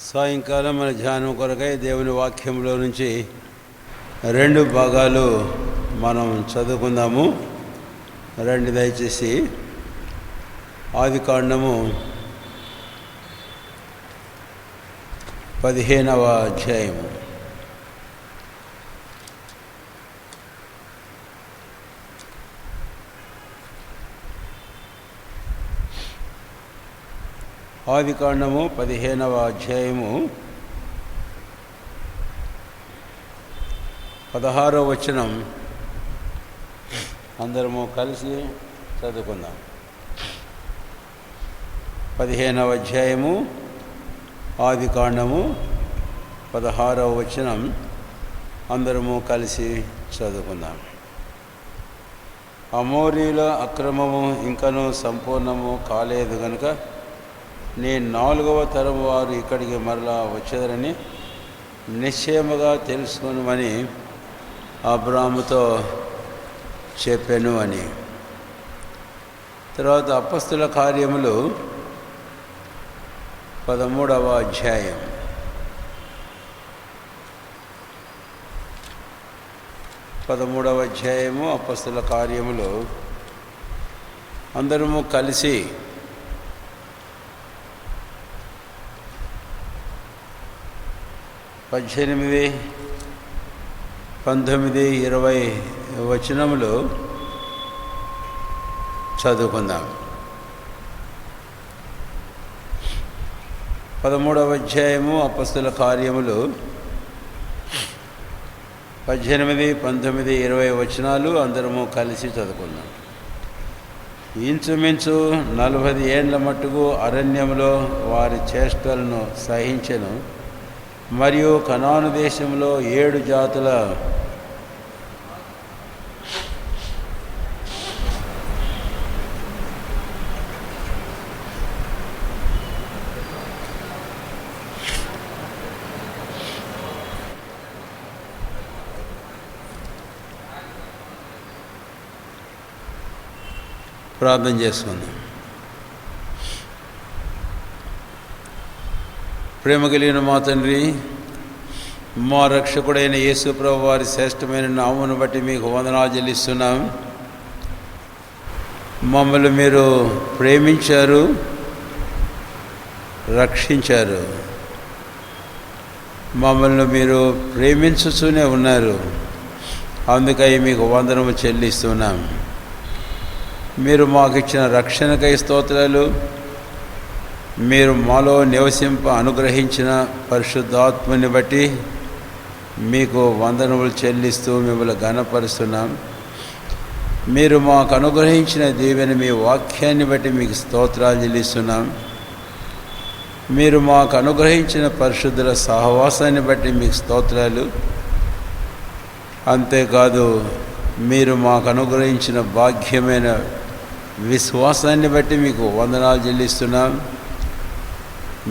సాయంకాలం మన ధ్యానం కొరకై దేవుని వాక్యంలో నుంచి 2 భాగాలు మనం చదువుకుందాము. రండి దయచేసి ఆదికాండము 15వ అధ్యాయము. ఆదికాండము 15వ అధ్యాయము 16వ వచనం అందరము కలిసి చదువుకుందాం. 15వ అధ్యాయము ఆదికాండము 16వ వచనం అందరము కలిసి చదువుకుందాం. అమోరీల అక్రమము ఇంకనూ సంపూర్ణము కాలేదు గనుక నేను 4వ తరం వారు ఇక్కడికి మరలా వచ్చేదరని నిశ్చయముగా తెలుసుకొనుమని అబ్రాహాముతో చెప్పాను అని. తర్వాత అపొస్తలుల కార్యములు 13వ అధ్యాయం. అపొస్తలుల కార్యములు అందరము కలిసి 18, 19, 20 వచనములు చదువుకుందాం. 13వ అధ్యాయము అపొస్తలుల కార్యములు 18, 19, 20 వచనాలు అందరము కలిసి చదువుకుందాం. ఇంచుమించు 40 ఏండ్ల మట్టుకు అరణ్యములో వారి చేష్టలను సహించెను. మరియు కనాను దేశంలో 7 జాతుల ప్రార్థన చేసుకుందాం. ప్రేమ కలిగిన మా తండ్రి, మా రక్షకుడైన యేసు ప్రభువు వారి శ్రేష్టమైన నామమును బట్టి మీకు వందనాలు చెల్లిస్తున్నాం. మమ్మల్ని మీరు ప్రేమించారు, రక్షించారు. మమ్మల్ని మీరు ప్రేమించుతూనే ఉన్నారు. అందుకై మీకు వందనము చెల్లిస్తున్నాం. మీరు మాకు ఇచ్చిన రక్షణకై స్తోత్రాలు. మీరు మాలో నివసింప అనుగ్రహించిన పరిశుద్ధాత్మని బట్టి మీకు వందనములు చెల్లిస్తూ మిమ్మల్ని ఘనపరుస్తున్నాం. మీరు మాకు అనుగ్రహించిన దీవెన మీ వాక్యాన్ని బట్టి మీకు స్తోత్రాలు చెల్లిస్తున్నాం. మీరు మాకు అనుగ్రహించిన పరిశుద్ధుల సహవాసాన్ని బట్టి మీకు స్తోత్రాలు. అంతేకాదు, మీరు మాకు అనుగ్రహించిన భాగ్యమైన విశ్వాసాన్ని బట్టి మీకు వందనాలు చెల్లిస్తున్నాం.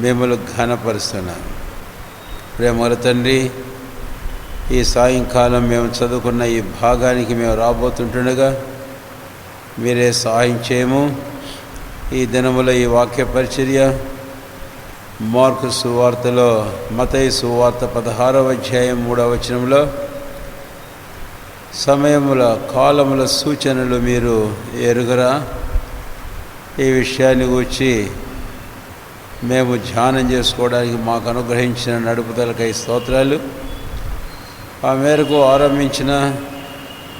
మిమ్మల్ని ఘనపరుస్తున్నాం. ప్రేమల తండ్రి, ఈ సాయంకాలం మేము చదువుకున్న ఈ భాగానికి మేము రాబోతుంటుండగా మీరే సహాయం చేయము. ఈ దినములో ఈ వాక్య పరిచర్య మార్కు సువార్తలో, మత్తయి సువార్త 16వ అధ్యాయం 3వ వచనంలో సమయముల కాలముల సూచనలు మీరు ఎరుగరా? ఈ విషయాన్ని గురించి మేము ధ్యానం చేసుకోవడానికి మాకు అనుగ్రహించిన నడుపుదలకై స్తోత్రాలు. ఆ మేరకు ఆరంభించిన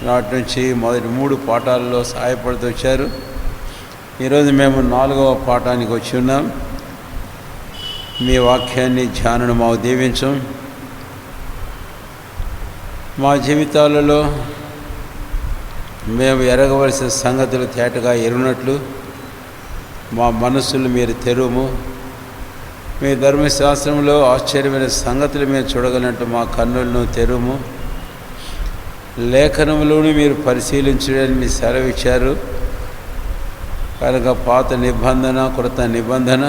నాటి నుంచి మొదటి 3 పాఠాలలో సహాయపడుతూ వచ్చారు. ఈరోజు మేము 4వ పాఠానికి వచ్చి ఉన్నాం. మీ వాక్యాన్ని ధ్యానం మాకు దీవించం. మా జీవితాలలో మేము ఎరగవలసిన సంగతులు తేటగా ఎరుగినట్లు మా మనస్సులు మీరు తెరుము. మీ ధర్మశాస్త్రంలో ఆశ్చర్యమైన సంగతులు మేము చూడగలిగినట్టు మా కన్నులను తెరుము. లేఖనములను మీరు పరిశీలించడానికి మీ సెలవిచ్చారు కనుక పాత నిబంధన, కృత నిబంధన,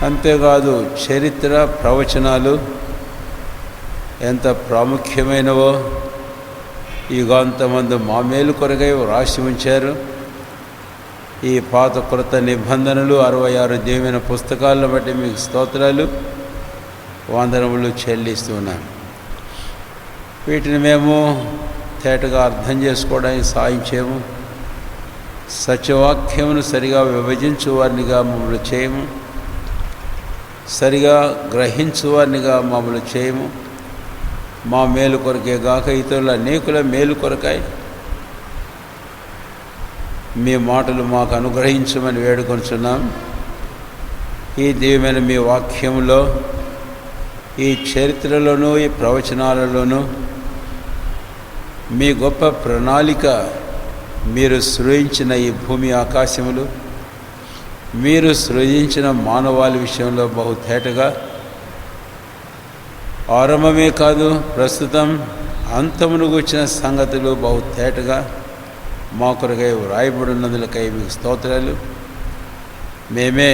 అంతేకాదు చరిత్ర, ప్రవచనాలు ఎంత ప్రాముఖ్యమైనవో యుగాంతమందు మా మేలు కొరకై రాసి ఉంచారు. ఈ పాత కృత నిబంధనలు 66 దీవెన పుస్తకాలను బట్టి మీకు స్తోత్రాలు వందనములు చెల్లిస్తున్నాను. వీటిని మేము తేటగా అర్థం చేసుకోవడానికి సాయం చేయము. సత్యవాక్యమును సరిగా విభజించు వారినిగా మమ్మల్ని చేయము. సరిగా గ్రహించు వారినిగా మమ్మల్ని చేయము. మా మేలు కొరకే గాక ఇతరుల అనేకుల మేలు కొరకాయి మీ మాటలు మాకు అనుగ్రహించమని వేడుకొంచున్నాం. ఈ దివ్యమైన మీ వాక్యంలో, ఈ చరిత్రలోనూ, ఈ ప్రవచనాలలోనూ మీ గొప్ప ప్రణాళిక, మీరు సృజించిన ఈ భూమి ఆకాశములు, మీరు సృజించిన మానవాళి విషయంలో బహుతేటగా ఆరంభమే కాదు ప్రస్తుతం అంతమును గూర్చిన సంగతులు బహుతేటగా మా కొరకై వ్రాయబడినందులకై మీకు స్తోత్రాలు. మేమే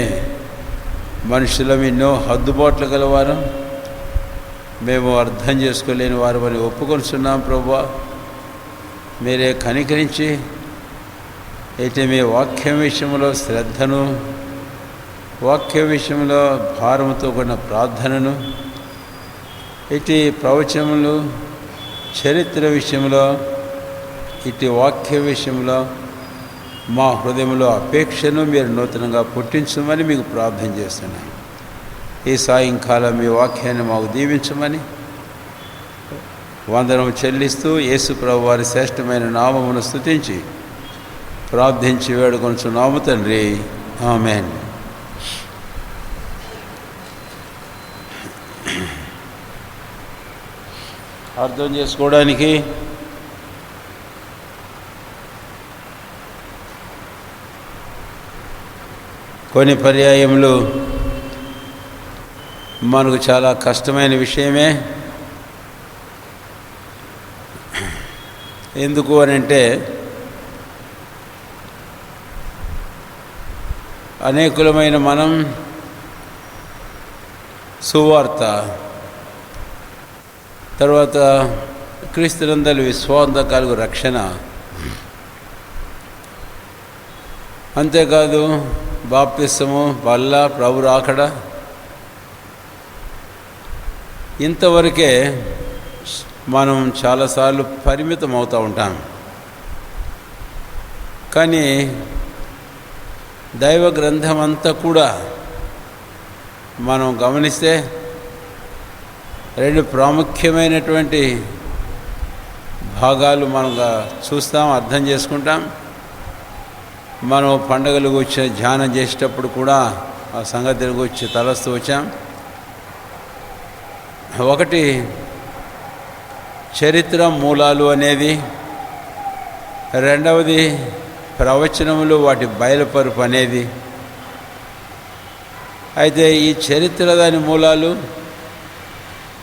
మనుషులం, ఎన్నో హద్దుబాట్లు గలవారం, మేము అర్థం చేసుకోలేని వారు అని ఒప్పుకొనిస్తున్నాం. ప్రభువా, మీరే కనికరించి అయితే మీ వాక్యం విషయంలో శ్రద్ధను, వాక్య విషయంలో భారముతో కూడిన ప్రార్థనను, ఇటు ప్రవచనములు, చరిత్ర విషయంలో, ఇటు వాక్య విషయంలో మా హృదయంలో అపేక్షను మీరు నూతనంగా పుట్టించమని మీకు ప్రార్థన చేస్తున్నాను. ఈ సాయంకాలం మీ వాక్యాన్ని మాకు దీవించమని వందనము చెల్లిస్తూ యేసు ప్రభు వారి శ్రేష్టమైన నామమును స్తుతించి ప్రార్థించి వేడుకొనుచున్నాము తండ్రి. ఆమేన్. అర్థం చేసుకోవడానికి కొన్ని పర్యాయములు మనకు చాలా కష్టమైన విషయమే. ఎందుకు అని అంటే అనేకులమైన మనం సువార్త, తర్వాత క్రీస్తునందలి విశ్వాసంతో కలుగు రక్షణ, అంతేకాదు బాప్తిసము, బల్ల, ప్రభు రాకడ, ఇంతవరకే మనం చాలాసార్లు పరిమితం అవుతూ ఉంటాం. కానీ దైవ గ్రంథం అంతా కూడా మనం గమనిస్తే రెండు ప్రాముఖ్యమైనటువంటి భాగాలు మనం చూస్తాం, అర్థం చేసుకుంటాం. మనం పండుగలు గురించి ధ్యానం చేసేటప్పుడు కూడా ఆ సంగతుల గురించి తలస్తూ వచ్చాం. ఒకటి చరిత్ర మూలాలు అనేది, రెండవది ప్రవచనములు వాటి బయలుపరుపు అనేది. అయితే ఈ చరిత్ర దాని మూలాలు,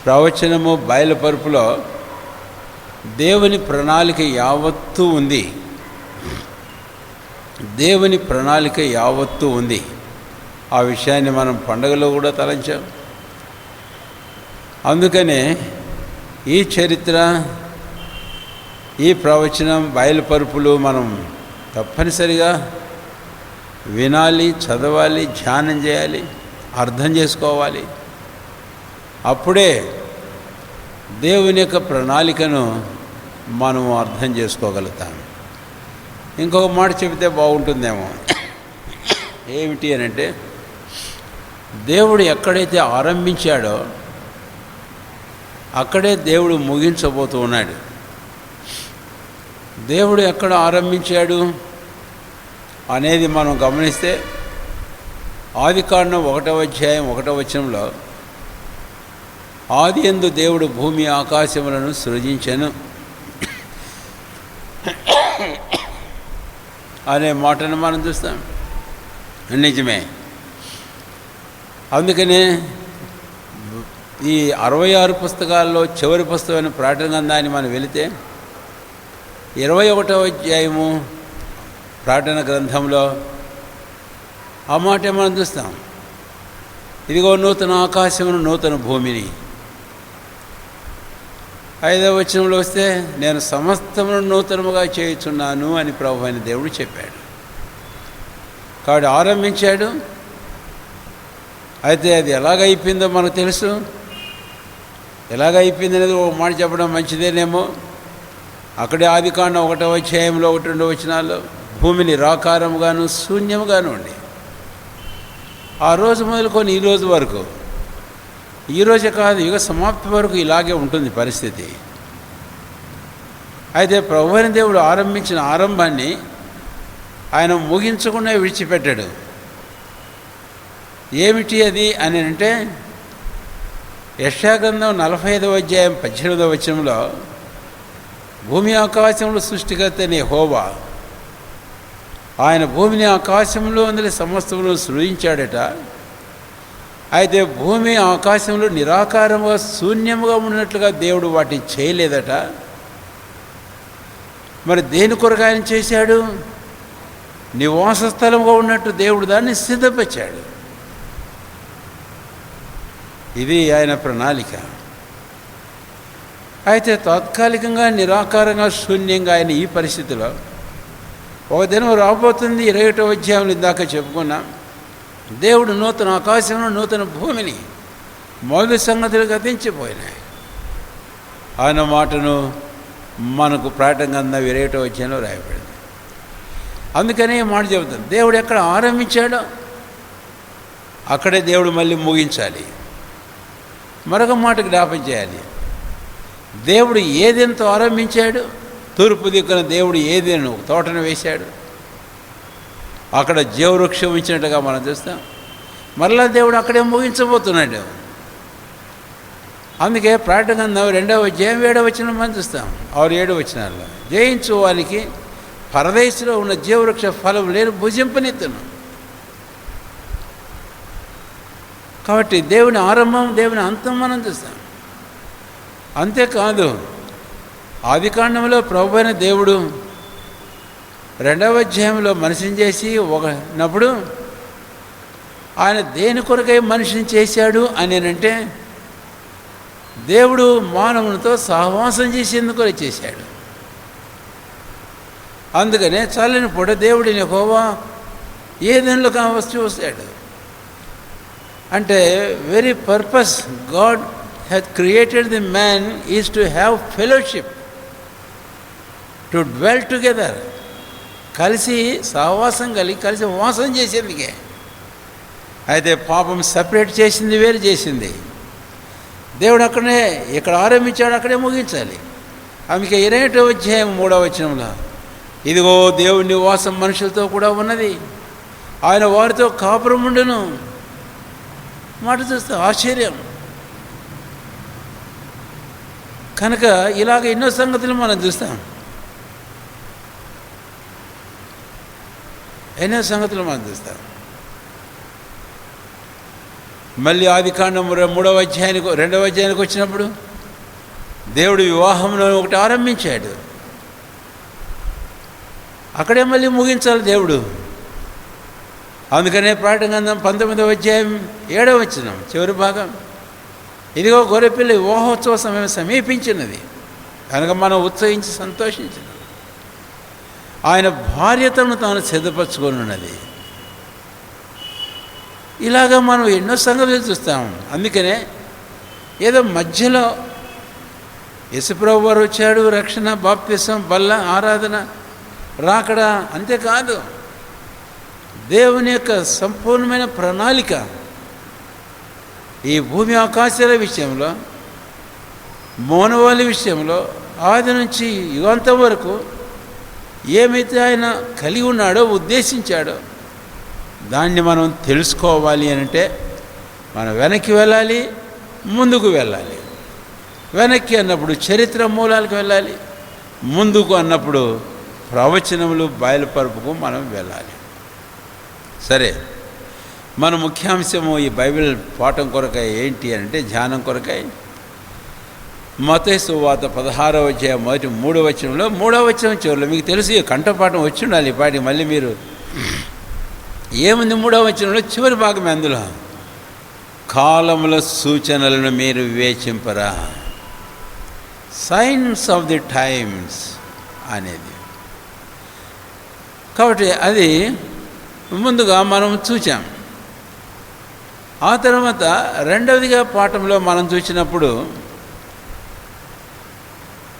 ప్రవచనము, బయలుపరుపులో దేవుని ప్రణాళిక యావత్తూ ఉంది. దేవుని ప్రణాళిక యావత్తూ ఉంది. ఆ విషయాన్ని మనం పండుగలో కూడా తలంచాం. అందుకనే ఈ చరిత్ర, ఈ ప్రవచనం, బయలుపరుపులు మనం తప్పనిసరిగా వినాలి, చదవాలి, ధ్యానం చేయాలి, అర్థం చేసుకోవాలి. అప్పుడే దేవుని యొక్క ప్రణాళికను మనము అర్థం చేసుకోగలుగుతాం. ఇంకొక మాట చెబితే బాగుంటుందేమో. ఏమిటి అని అంటే, దేవుడు ఎక్కడైతే ఆరంభించాడో అక్కడే దేవుడు ముగించబోతూ ఉన్నాడు. దేవుడు ఎక్కడ ఆరంభించాడు అనేది మనం గమనిస్తే ఆదికాండం 1వ అధ్యాయం 1వ వచనంలో ఆది యందు దేవుడు భూమి ఆకాశములను సృజించెను అనే మాటను మనం చూస్తాం. నిజమే. అందుకనే ఈ 66 పుస్తకాల్లో చివరి పుస్తకమైన ప్రకటన గ్రంథాన్ని మనం వెళితే 21వ అధ్యాయము ప్రకటన గ్రంథంలో ఆ మాటే మనం చూస్తాం. ఇదిగో నూతన ఆకాశమును, నూతన భూమిని. 5వ వచనంలో వస్తే నేను సమస్తమును నూతనముగా చేయుచున్నాను అని ప్రభు అయిన దేవుడు చెప్పాడు. కాబట్టి ఆరంభించాడు. అయితే అది ఎలాగైపోయిందో మనకు తెలుసు. ఎలాగైపోయింది అనేది ఒక మాట చెప్పడం మంచిదేనేమో. అక్కడే ఆదికాండం 1వ అధ్యాయంలో 1-2 వచనాల్లో భూమి నిరాకారముగాను శూన్యముగాను ఉండి, ఆ రోజు మొదలుకొని ఈ రోజు వరకు, ఈ రోజే కాదు యుగ సమాప్తి వరకు ఇలాగే ఉంటుంది పరిస్థితి. అయితే ప్రభువైన దేవుడు ఆరంభించిన ఆరంభాన్ని ఆయన ముగించకుండా విడిచిపెట్టాడు. ఏమిటి అది అని అంటే, యెషయా గ్రంథం 45వ అధ్యాయం 18వ వచనంలో భూమి ఆకాశంలో సృష్టికర్తని యెహోవా ఆయన భూమిని ఆకాశంలో అందులో సమస్తమును సృజించాడట. అయితే భూమి ఆకాశంలో నిరాకారముగా శూన్యముగా ఉన్నట్లుగా దేవుడు వాటిని చేయలేదట. మరి దేని కొరకు ఆయన చేశాడు? నివాస స్థలముగా ఉన్నట్టు దేవుడు దాన్ని సిద్ధపరిచాడు. ఇది ఆయన ప్రణాళిక. అయితే తాత్కాలికంగా నిరాకారంగా శూన్యంగా ఆయన ఈ పరిస్థితిలో ఒక దినం రాబోతుంది. 21వ అధ్యాయంలో ఇందాక చెప్పుకున్నాం. దేవుడు నూతన ఆకాశంలో నూతన భూమిని, మొదటి సంగతులు గతించిపోయినాయి ఆయన మాటను మనకు ప్రకటన గ్రంథం 21వ అధ్యాయంలో రాయబడింది. అందుకనే ఈ మాట చెబుతాను, దేవుడు ఎక్కడ ఆరంభించాడో అక్కడే దేవుడు మళ్ళీ ముగించాలి. మరొక మాట జ్ఞాపం చేయాలి. దేవుడు ఏదెంతో ఆరంభించాడు, తూర్పు దిక్కున దేవుడు ఏదైనా తోటను వేశాడు, అక్కడ జీవవృక్షం ఉంచినట్టుగా మనం చూస్తాం. మరలా దేవుడు అక్కడే ముగించబోతున్నాడు. అందుకే ప్రకటన గ్రంథం 2వ అధ్యాయం 7వ వచనం మనం చూస్తాం. 7 వచనాల్లో జయించు వానికి పరదేశంలో ఉన్న జీవవృక్ష ఫలం లేని భుజింపనెత్తును. కాబట్టి దేవుని ఆరంభం, దేవుని అంతం మనం చూస్తాం. అంతేకాదు, ఆదికాండంలో ప్రభువైన దేవుడు 2వ అధ్యాయంలో మనిషిని చేసి ఒకనప్పుడు ఆయన దేని కొరకై మనిషిని చేశాడు అని అంటే, దేవుడు మానవునితో సహవాసం చేసేందుకు చేశాడు. అందుకనే చల్లని పూట దేవుడిని యెహోవా ఏదెన్లో కావచ్చు వస్తాడు. అంటే very purpose God has created the man is to have fellowship, to dwell together, కలిసి సహవాసం కలిసి వాసం చేసేందుకే. అయితే పాపం సపరేట్ చేసింది, వేరు చేసింది. దేవుడు అక్కడనే ఇక్కడ ఆరంభించాడు, అక్కడే ముగించాలి. అందుకే 21వ అధ్యాయం 3వ వచనంలో ఇదిగో దేవుని నివాసం మనుషులతో కూడా ఉన్నది, ఆయన వారితో కాపురం ఉండును మాట చూస్తే ఆశ్చర్యం. కనుక ఇలాగ ఎన్నో సంగతులు మనం చూస్తాం, ఎన్నో సంగతులు మనం చూస్తాం. మళ్ళీ ఆదికాండం 3వ అధ్యాయానికి 2వ అధ్యాయానికి వచ్చినప్పుడు దేవుడు వివాహంలో ఒకటి ఆరంభించాడు, అక్కడే మళ్ళీ ముగించాలి దేవుడు. అందుకనే ప్రకటన గ్రంథం 19వ అధ్యాయం 7వ వచనం చివరి భాగం, ఇదిగో గొర్రెపిల్ల వివాహోత్సవ సమయం సమీపించినది కనుక మనం ఉత్సహించి సంతోషించినాం. ఆయన భార్యతను తాను సిద్ధపరచుకొని ఉన్నది. ఇలాగా మనం ఎన్నో సంగతులు చూస్తాం. అందుకనే ఏదో మధ్యలో యేసుప్రభు వారు వచ్చాడు, రక్షణ, బాప్తిసం, బల్ల, ఆరాధన, రాకడ, అంతేకాదు దేవుని యొక్క సంపూర్ణమైన ప్రణాళిక ఈ భూమి ఆకాశాల విషయంలో, మానవాళి విషయంలో ఆది నుంచి యుగాంతం వరకు ఏమైతే ఆయన కలిగి ఉన్నాడో, ఉద్దేశించాడో దాన్ని మనం తెలుసుకోవాలి అంటే మనం వెనక్కి వెళ్ళాలి, ముందుకు వెళ్ళాలి. వెనక్కి అన్నప్పుడు చరిత్ర మూలాలకు వెళ్ళాలి, ముందుకు అన్నప్పుడు ప్రవచనములు బయలుపరుపుకు మనం వెళ్ళాలి. సరే, మన ముఖ్యాంశము ఈ బైబిల్ పాఠం కొరకై ఏంటి అంటే, ధ్యానం కొరకై మత్తయి సువార్త 16వ అధ్యాయం 3వ వచనంలో 3వ వచనం చివరిలో మీకు తెలుసు, ఈ కంఠపాఠం వచ్చి ఉండాలి ఈ పాటికి. మళ్ళీ మీరు ఏముంది 3వ వచనంలో చివరి భాగమే, అందులో కాలముల సూచనలను మీరు వివేచింపరా, సైన్స్ ఆఫ్ ది టైమ్స్ అనేది. కాబట్టి అది ముందుగా మనం చూచాం. ఆ తర్వాత రెండవదిగా పాఠంలో మనం చూసినప్పుడు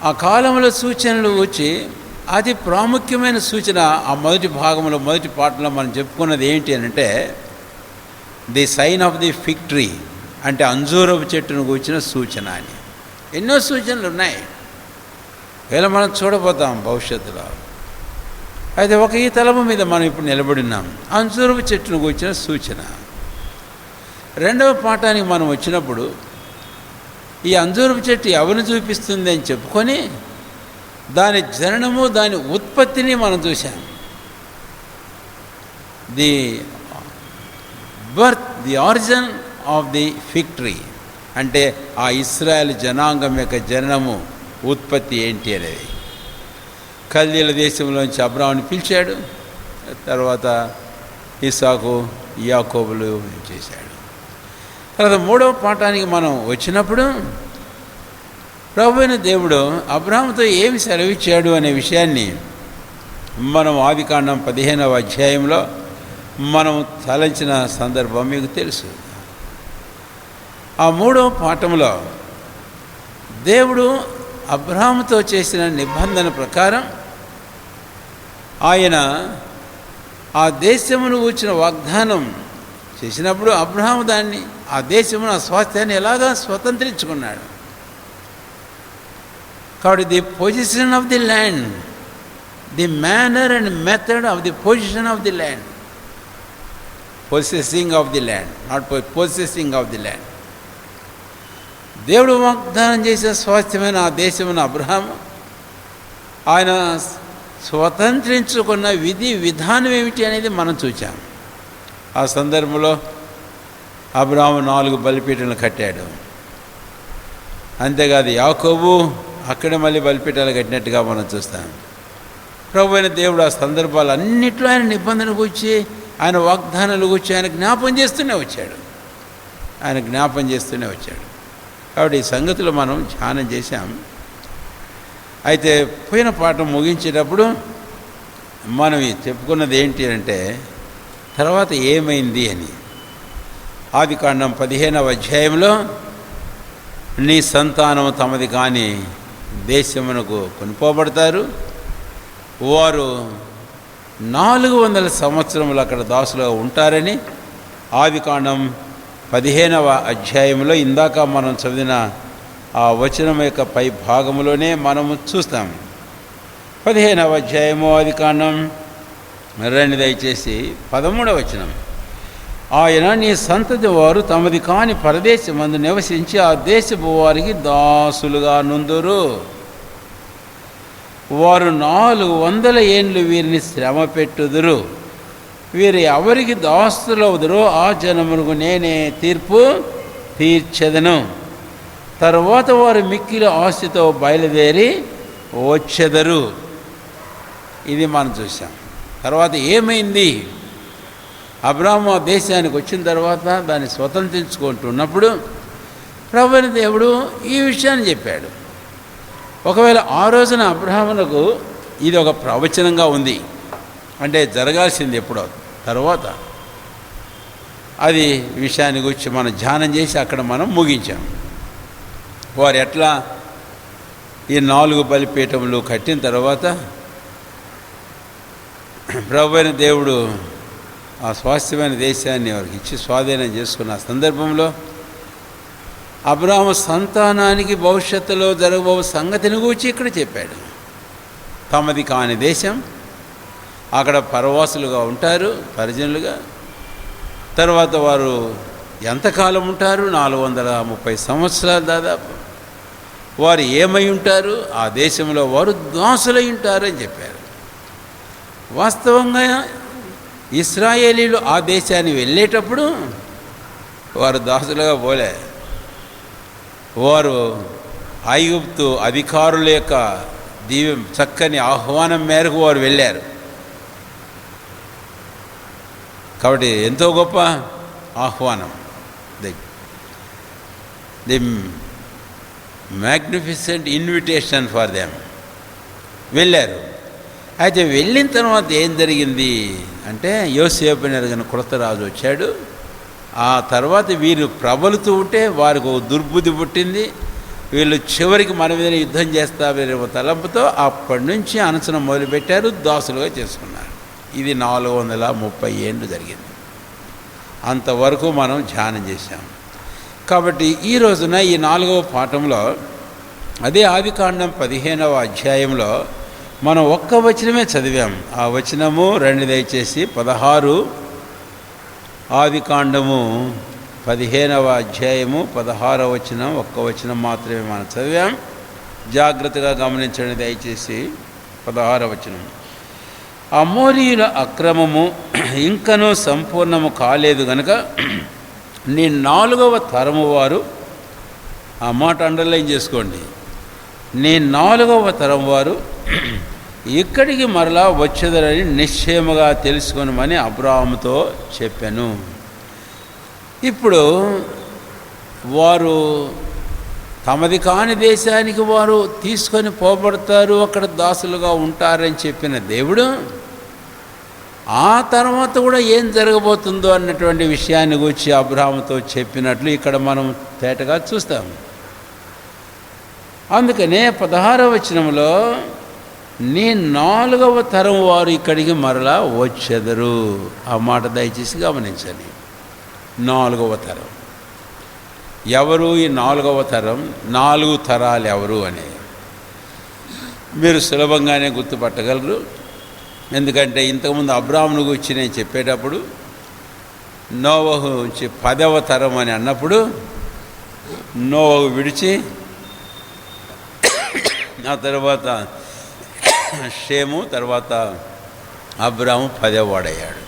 ఆ కాలంలో సూచనలు వచ్చి అతి ప్రాముఖ్యమైన సూచన ఆ మొదటి భాగంలో మొదటి పాఠంలో మనం చెప్పుకున్నది ఏంటి అని అంటే the sign of the fig tree, అంటే అంజూరపు చెట్టును కూర్చిన సూచన అని. ఎన్నో సూచనలు ఉన్నాయి, ఇలా మనం చూడబోతాం భవిష్యత్తులో. అయితే ఒక ఈ తలపు మీద మనం ఇప్పుడు నిలబడినాం, అంజూరపు చెట్టును కూర్చిన సూచన. రెండవ పాఠానికి మనం వచ్చినప్పుడు ఈ అంజూరపు చెట్టు ఎవరిని చూపిస్తుంది అని చెప్పుకొని దాని జననము దాని ఉత్పత్తిని మనం చూసాం. The birth, the origin of the fig tree, అంటే ఆ ఇశ్రాయేల్ జనాంగం యొక్క జననము ఉత్పత్తి ఏంటి అనేది. కల్దీల దేశంలోంచి అబ్రాహాముని పిలిచాడు, తర్వాత ఇస్సాకు యాకోబులు చేశాడు. తర్వాత మూడవ పాఠానికి మనం వచ్చినప్పుడు ప్రభువైన దేవుడు అబ్రాహాముతో ఏమి సెలవిచ్చాడు అనే విషయాన్ని మనం ఆదికాండం 15వ అధ్యాయంలో మనం తలంచిన సందర్భం మీకు తెలుసు. ఆ మూడవ పాఠంలో దేవుడు అబ్రాహాముతో చేసిన నిబంధన ప్రకారం ఆయన ఆ దేశమును కూర్చిన వాగ్దానం చేసినప్పుడు అబ్రాహాము దాన్ని, ఆ దేశమును, ఆ స్వాస్థ్యాన్ని ఎలాగా స్వతంత్రించుకున్నాడు. కాబట్టి the position of the land, the manner and method of the position of the land, possessing of the land, not possessing of the land. దేవుడు వాగ్దానం చేసే స్వాస్థ్యమైన ఆ దేశమును అబ్రాహాము ఆయన స్వతంత్రించుకున్న విధి విధానం ఏమిటి అనేది మనం చూచాం. ఆ సందర్భంలో అబ్రాహాము 4 బలిపీఠాలను కట్టాడు. అంతేకాదు యాకోబు అక్కడే మళ్ళీ బలిపీఠాలు కట్టినట్టుగా మనం చూస్తాం. ప్రభు అయిన దేవుడు ఆ సందర్భాలన్నింటిలో ఆయన నిబంధన కూర్చి, ఆయన వాగ్దానాలు కూర్చి ఆయన జ్ఞాపం చేస్తూనే వచ్చాడు. కాబట్టి ఈ సంగతులు మనం ధ్యానం చేశాం. అయితే పోయిన పాఠం ముగించేటప్పుడు మనం చెప్పుకున్నది ఏంటి అంటే తర్వాత ఏమైంది అని. ఆదికాండం 15వ అధ్యాయంలో నీ సంతానం తమది కాని దేశమునకు కొనుపోబడతారు, వారు 400 సంవత్సరములు అక్కడ దాసులుగా ఉంటారని ఆదికాండం 15వ అధ్యాయంలో ఇందాక మనం చదివిన ఆ వచనం యొక్క పై భాగంలోనే మనము చూస్తాం. 15వ అధ్యాయము ఆదికాండం రండి దయచేసి 13వ వచనం. ఆయన నీ సంతతి వారు తమది కాని పరదేశమందు నివసించి ఆ దేశపు వారికి దాసులుగా నుందురు. వారు 400 ఏండ్లు వీరిని శ్రమ పెట్టుదురు. వీరు ఎవరికి దాసులవుదురో ఆ జనమునకు నేనే తీర్పు తీర్చెదను. తరువాత వారు మిక్కిలి ఆస్తితో బయలుదేరి వచ్చెదరు. ఇది మనం చూసాం. తర్వాత ఏమైంది? అబ్రాహాము ఆ దేశానికి వచ్చిన తర్వాత దాన్ని స్వతంత్రించుకుంటున్నప్పుడు ప్రభువైన దేవుడు ఈ విషయాన్ని చెప్పాడు. ఒకవేళ ఆ రోజున అబ్రాహామునకు ఇది ఒక ప్రవచనంగా ఉంది, అంటే జరగాల్సింది ఎప్పుడో తర్వాత అది విషయాన్ని గురించి మనం ధ్యానం చేసి అక్కడ మనం ముగించాం. వారు ఎట్లా ఈ 4 బలిపీఠములు కట్టిన తర్వాత ప్రభువైన దేవుడు ఆ స్వాస్థ్యమైన దేశాన్ని వారికి ఇచ్చి స్వాధీనం చేసుకున్న సందర్భంలో అబ్రాహాము సంతానానికి భవిష్యత్తులో జరగబో సంగతిని గురించి ఇక్కడ చెప్పాడు. తమది కాని దేశం, అక్కడ పరవాసులుగా ఉంటారు, పరిజనులుగా. తర్వాత వారు ఎంతకాలం ఉంటారు? 430 సంవత్సరాలు దాదాపు. వారు ఏమై ఉంటారు? ఆ దేశంలో వారు దాసులై ఉంటారు అని చెప్పారు. వాస్తవంగా ఇశ్రాయేలీలు ఆ దేశాన్ని వెళ్ళేటప్పుడు వారు దాసులుగా పోలే. వారు ఐగుప్తు అధికారుల యొక్క చక్కని ఆహ్వానం మేరకు వారు వెళ్ళారు. కాబట్టి ఎంతో గొప్ప ఆహ్వానం, the magnificent invitation for them. వెళ్ళారు. అయితే వెళ్ళిన తర్వాత ఏం జరిగింది అంటే, యోసేపుని ఎరిగిన కొత్త రాజు వచ్చాడు. ఆ తర్వాత వీరు ప్రబలుతూ ఉంటే వారికి ఒక దుర్బుద్ధి పుట్టింది. వీళ్ళు చివరికి మన మీద యుద్ధం చేస్తారనే తలంపుతో అప్పటి నుంచి అనసనం మొదలుపెట్టారు, దాసులుగా చేసుకున్నారు. ఇది 430 ఏళ్ళు జరిగింది. అంతవరకు మనం ధ్యానం చేశాం. కాబట్టి ఈ రోజున ఈ 4వ పాఠంలో అదే ఆదికాండం 15వ అధ్యాయంలో మనం ఒక్క వచనమే చదివాం. ఆ వచనము రండి దయచేసి 16 ఆదికాండము 15వ అధ్యాయము 16వ వచనం, ఒక్క వచనం మాత్రమే మనం చదివాం. జాగ్రత్తగా గమనించండి దయచేసి. 16వ వచనం, అమోరీయుల అక్రమము ఇంకనూ సంపూర్ణము కాలేదు గనుక నీ 4వ తరము వారు, ఆ మాట అండర్లైన్ చేసుకోండి, నీ 4వ తరం వారు ఇక్కడికి మరలా వచ్చేదరని నిశ్చయముగా తెలుసుకొనమని అబ్రాహాముతో చెప్పాను. ఇప్పుడు వారు తమది కాని దేశానికి వారు తీసుకొని పోబడతారు, అక్కడ దాసులుగా ఉంటారని చెప్పిన దేవుడు ఆ తర్వాత కూడా ఏం జరగబోతుందో అన్నటువంటి విషయాన్ని గురించి అబ్రాహాముతో చెప్పినట్లు ఇక్కడ మనం తేటగా చూస్తాం. అందుకనే 16వ వచనంలో నీ 4వ తరం వారు ఇక్కడికి మరలా వచ్చెదరు. ఆ మాట దయచేసి గమనించండి. 4వ తరం ఎవరు? ఈ 4వ తరం, 4 తరాలు ఎవరు అని మీరు సులభంగానే గుర్తుపట్టగలరు. ఎందుకంటే ఇంతకుముందు అబ్రాహామును గురించి నేను చెప్పేటప్పుడు నోవహు నుంచి 10వ తరం అని అన్నప్పుడు నోవహు విడిచి ఆ తర్వాత షేము, తర్వాత అబ్రాహాము 10వ వాడయ్యాడు.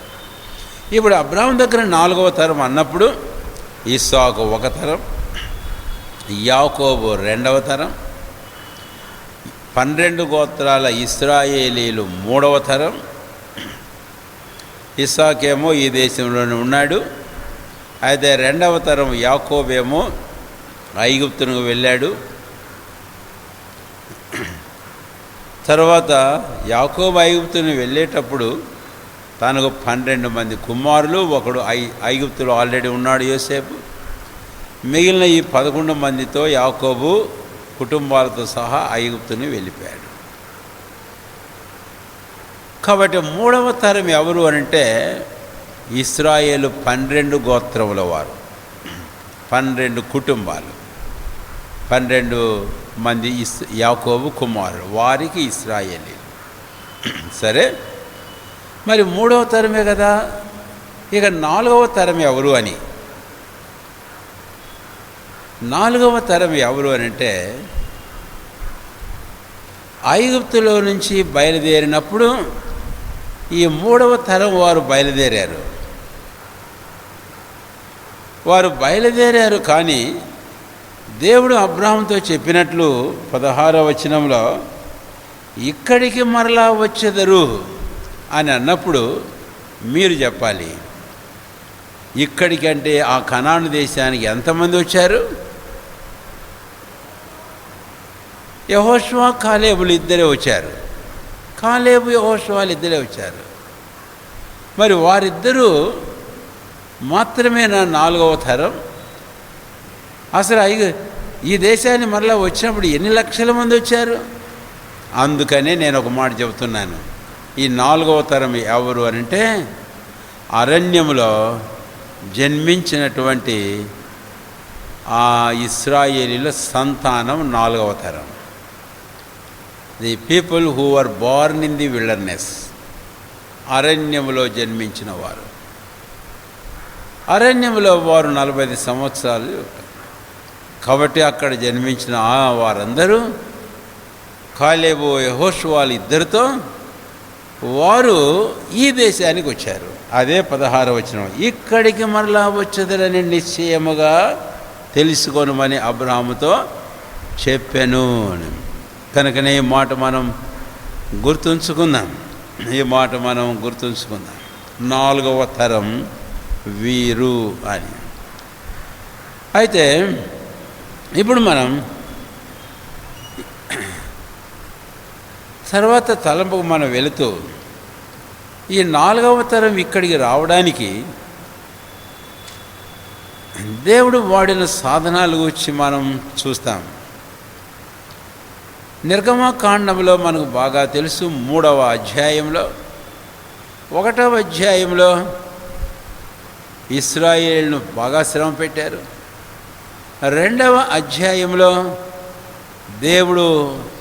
ఇప్పుడు అబ్రాహాము దగ్గర 4వ తరం అన్నప్పుడు ఇస్సాకు 1 తరం, యాకోబు 2వ తరం, 12 గోత్రాల ఇశ్రాయేలీలు 3వ తరం. ఇస్సాకేమో ఈ దేశంలోనే ఉన్నాడు. అయితే 2వ తరం యాకోబేమో ఐగుప్తునకు వెళ్ళాడు. తర్వాత యాకోబు ఐగుప్తుని వెళ్ళేటప్పుడు తనకు 12 మంది కుమారులు, ఒకడు ఐగుప్తులో ఆల్రెడీ ఉన్నాడు యోసేపు. మిగిలిన ఈ 11 మందితో యాకోబు కుటుంబాలతో సహా ఐగుప్తుని వెళ్ళిపోయాడు. కాబట్టి 3వ తరం ఎవరు అనంటే ఇశ్రాయేలు 12 గోత్రముల వారు, 12 కుటుంబాలు, 12 మంది యాకోబు కుమారులు, వారికి ఇశ్రాయేలీ. సరే, మరి 3వ తరమే కదా. ఇక 4వ తరం ఎవరు అని, 4వ తరం ఎవరు అని అంటే ఐగుప్తులో నుంచి బయలుదేరినప్పుడు ఈ 3వ తరం వారు బయలుదేరారు. వారు బయలుదేరారు కానీ దేవుడు అబ్రాహాముతో చెప్పినట్లు 16వ వచనంలో ఇక్కడికి మరలా వచ్చెదరు అని అన్నప్పుడు మీరు చెప్పాలి, ఇక్కడికంటే ఆ కనాను దేశానికి ఎంతమంది వచ్చారు? యెహోషువ, కాలేబులు ఇద్దరే వచ్చారు. కాలేబు, యెహోషువాలు ఇద్దరే వచ్చారు. మరి వారిద్దరూ మాత్రమే నా 4వ తరం. అసలు ఈ దేశాన్ని మరలా వచ్చినప్పుడు ఎన్ని లక్షల మంది వచ్చారు? అందుకనే నేను ఒక మాట చెబుతున్నాను, ఈ 4వ తరం ఎవరు అనంటే అరణ్యములో జన్మించినటువంటి ఆ ఇశ్రాయేలీల సంతానం 4వ తరం. The people who are born in the wilderness, అరణ్యములో జన్మించిన వారు. అరణ్యములో వారు 40 సంవత్సరాలు. కాబట్టి అక్కడ జన్మించిన వారందరూ కాలేబు, యెహోషువాలు ఇద్దరితో వారు ఈ దేశానికి వచ్చారు. అదే 16వ వచనం, ఇక్కడికి మరలా వచ్చేదని నిశ్చయముగా తెలుసుకొనమని అబ్రాహాముతో చెప్పాను. కనుకనే ఈ మాట మనం గుర్తుంచుకుందాం. 4వ తరం వీరు అని. అయితే ఇప్పుడు మనం తర్వాత తలంపుకు మనం వెళుతూ ఈ 4వ తరం ఇక్కడికి రావడానికి దేవుడు వాడిన సాధనాల గురించి మనం చూస్తాం. నిర్గమకాండంలో మనకు బాగా తెలుసు. 3వ అధ్యాయంలో 1వ అధ్యాయంలో ఇశ్రాయేలును బాగా శ్రమ పెట్టారు. 2వ అధ్యాయంలో దేవుడు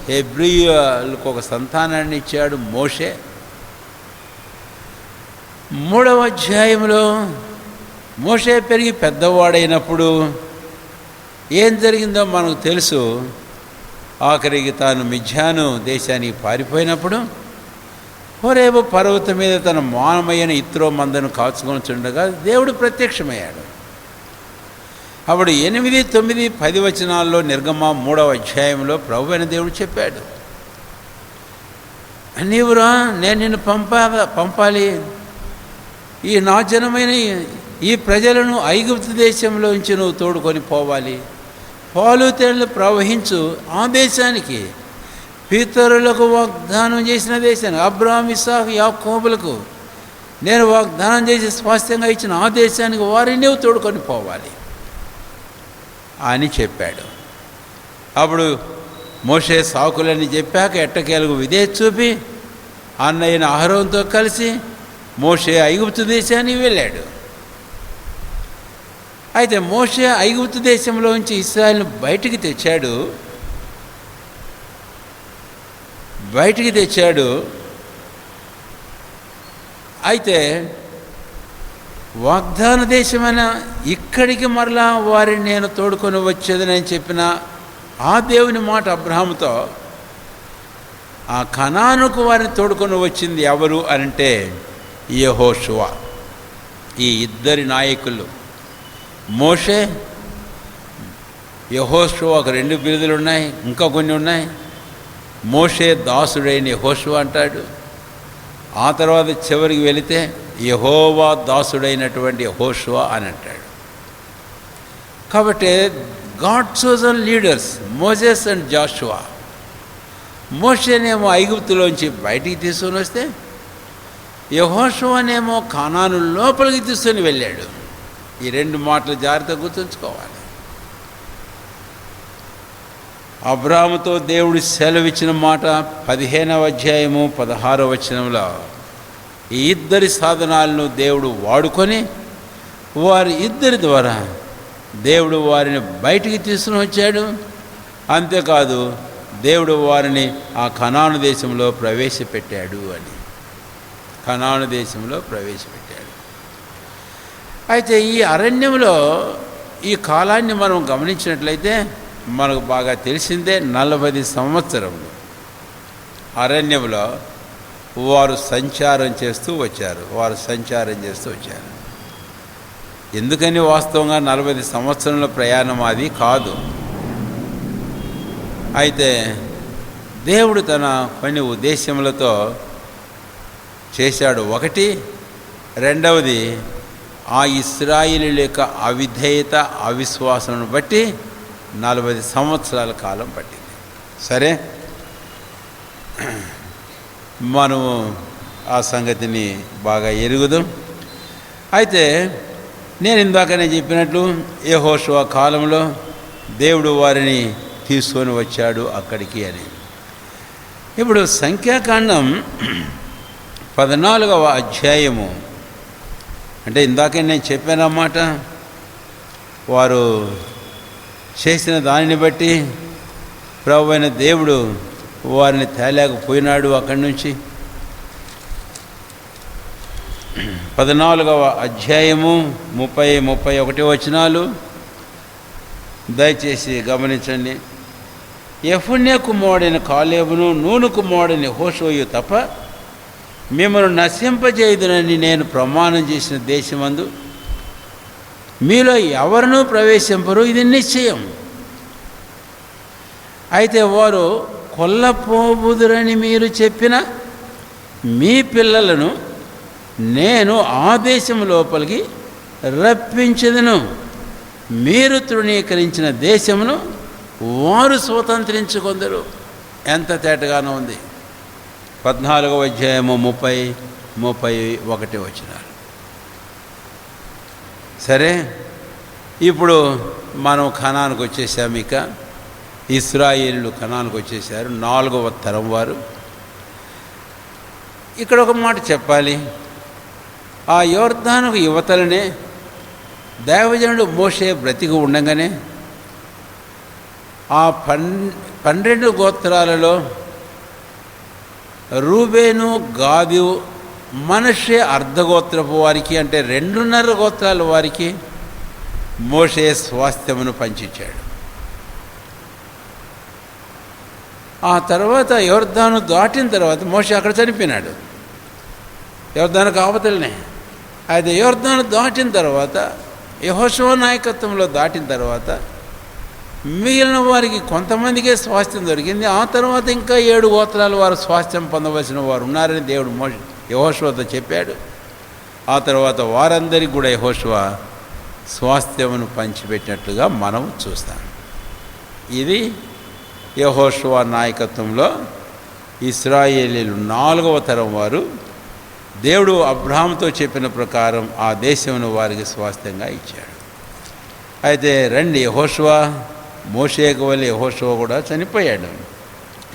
హెబ్రీయులకు ఒక సంతానాన్ని ఇచ్చాడు, మోషే. 3వ అధ్యాయంలో మోషే పెరిగి పెద్దవాడైనప్పుడు ఏం జరిగిందో మనకు తెలుసు. ఆఖరికి తాను మిద్యాను దేశానికి పారిపోయినప్పుడు హోరేబు పర్వతం మీద తన మానమయ్యన ఇత్రో మందను కాచుకొని చుండగా దేవుడు ప్రత్యక్షమయ్యాడు. అప్పుడు 8, 9, 10 వచనాల్లో నిర్గమ 3వ అధ్యాయంలో ప్రభువైన దేవుడు చెప్పాడు, నీవురా నేను నిన్ను పంపాలి, ఈ నా జనమైన ఈ ప్రజలను ఐగుప్తు దేశంలోంచి నువ్వు తోడుకొని పోవాలి, పాలు తేళ్లు ప్రవహించు ఆ దేశానికి, పితరులకు వాగ్దానం చేసిన దేశానికి, అబ్రాహాము, ఇస్సాకు, యాకోబులకు నేను వాగ్దానం చేసి స్వాస్థ్యంగా ఇచ్చిన ఆ దేశానికి వారిని నువ్వు తోడుకొని పోవాలి అని చెప్పాడు. అప్పుడు మోషే సాకులని చెప్పాక ఎట్టకేలకు విధేయత చూపి అన్నయ్యన అహరోనుతో కలిసి మోషే ఐగుప్తు దేశానికి వెళ్ళాడు. అయితే మోషే ఐగుప్తు దేశంలోంచి ఇశ్రాయేలును బయటికి తెచ్చాడు. అయితే వాగ్దాన దేశమైన ఇక్కడికి మరలా వారిని నేను తోడుకొని వచ్చేదని చెప్పిన ఆ దేవుని మాట అబ్రహాముతో ఆ కనానుకు వారిని తోడుకొని వచ్చింది ఎవరు అంటే యెహోషువ. ఈ ఇద్దరి నాయకులు మోషే, యెహోషువకు 2 బిరుదులు ఉన్నాయి, ఇంకా కొన్ని ఉన్నాయి. మోషే దాసుడైన యెహోషువ అంటాడు. ఆ తర్వాత చివరికి వెళితే యెహోవా దాసుడైనటువంటి యెహోషువ అని అంటాడు. కాబట్టి God chosen leaders Moses and Joshua. మోషేనేమో ఐగుప్తులోంచి బయటికి తీసుకొని వస్తే యెహోషువనేమో కానాను లోపలికి తీసుకొని వెళ్ళాడు. ఈ 2 మాటలు జాగ్రత్తగా గుర్తుంచుకోవాలి. అబ్రాహాముతో దేవుడు సెలవిచ్చిన మాట 15వ అధ్యాయము 16వ వచనంలో ఈ ఇద్దరి సాధనాలను దేవుడు వాడుకొని వారి ఇద్దరి ద్వారా దేవుడు వారిని బయటికి తీసుకుని వచ్చాడు. అంతేకాదు దేవుడు వారిని ఆ కనాను దేశంలో ప్రవేశపెట్టాడు అని. కనాను దేశంలో ప్రవేశపెట్టాడు. అయితే ఈ అరణ్యంలో ఈ కాలాన్ని మనం గమనించినట్లయితే మనకు బాగా తెలిసిందే. 40 సంవత్సరములు అరణ్యంలో వారు సంచారం చేస్తూ వచ్చారు. ఎందుకని వాస్తవంగా 40 సంవత్సరంలో ప్రయాణం అది కాదు. అయితే దేవుడు తన కొన్ని ఉద్దేశములతో చేశాడు. ఒకటి, రెండవది ఆ ఇశ్రాయేలీయుల యొక్క అవిధేయత, అవిశ్వాసాలను బట్టి 40 సంవత్సరాల కాలం పట్టింది. సరే, మనము ఆ సంగతిని బాగా ఎరుగుదాం. అయితే నేను ఇందాకనే చెప్పినట్లు యెహోషువ కాలంలో దేవుడు వారిని తీసుకొని వచ్చాడు అక్కడికి అని. ఇప్పుడు సంఖ్యాకాండం 14వ అధ్యాయము అంటే ఇందాకే నేను చెప్పానన్నమాట. వారు చేసిన దానిని బట్టి ప్రభువైన దేవుడు వారిని తేలేకపోయినాడు అక్కడి నుంచి. 14వ అధ్యాయము 30, 31 వచనాలు దయచేసి గమనించండి. యెఫున్నె కుమారుడైన కాలేబును, నూను కుమారుడైన యెహోషువయు తప్ప మిమ్మల్ని నశింపజేయుదునని నేను ప్రమాణం చేసిన దేశమందు మీలో ఎవరినూ ప్రవేశింపరు, ఇది నిశ్చయం. అయితే వారు కొల్లపోబుదురని మీరు చెప్పిన మీ పిల్లలను నేను ఆ దేశం లోపలికి రప్పించదును. మీరు తృణీకరించిన దేశమును వారు స్వతంత్రించుకొందరు. ఎంత తేటగానో ఉంది. 14వ అధ్యాయము 30-31 వచనాలు. సరే, ఇప్పుడు మనం కనానుకు వచ్చేసాము. ఇక ఇశ్రాయేలు కనానుకు వచ్చేసారు, 4వ తరం వారు. ఇక్కడ ఒక మాట చెప్పాలి. ఆ యోర్దానుకు యువతలనే దైవజనుడు మోషే బ్రతికి ఉండగానే ఆ 12 గోత్రాలలో రూబేను, గాదు, మనష్షే అర్ధగోత్రపు వారికి, అంటే 2.5 గోత్రాల వారికి మోషే స్వాస్థ్యమును పంచిచ్చాడు. ఆ తర్వాత యోర్దాను దాటిన తర్వాత మోషే అక్కడ చనిపోయినాడు, యోర్దానుకు అవతలనే. అయితే యోర్దాను దాటిన తర్వాత యెహోషువ నాయకత్వంలో దాటిన తర్వాత మిగిలిన వారికి కొంతమందికే స్వాస్థ్యం దొరికింది. ఆ తర్వాత ఇంకా 7 గోత్రాల వారు స్వాస్థ్యం పొందవలసిన వారు ఉన్నారని దేవుడు యెహోషువతో చెప్పాడు. ఆ తర్వాత వారందరికీ కూడా యెహోషువ స్వాస్థ్యమును పంచిపెట్టినట్లుగా మనం చూస్తాం. ఇది యెహోషువ నాయకత్వంలో ఇశ్రాయేలీలు 4వ తరం వారు దేవుడు అబ్రహాముతో చెప్పిన ప్రకారం ఆ దేశమును వారికి స్వాస్థ్యంగా ఇచ్చాడు. అయితే రండి, యెహోషువ మోషేకు వలె యెహోషువ కూడా చనిపోయాడు.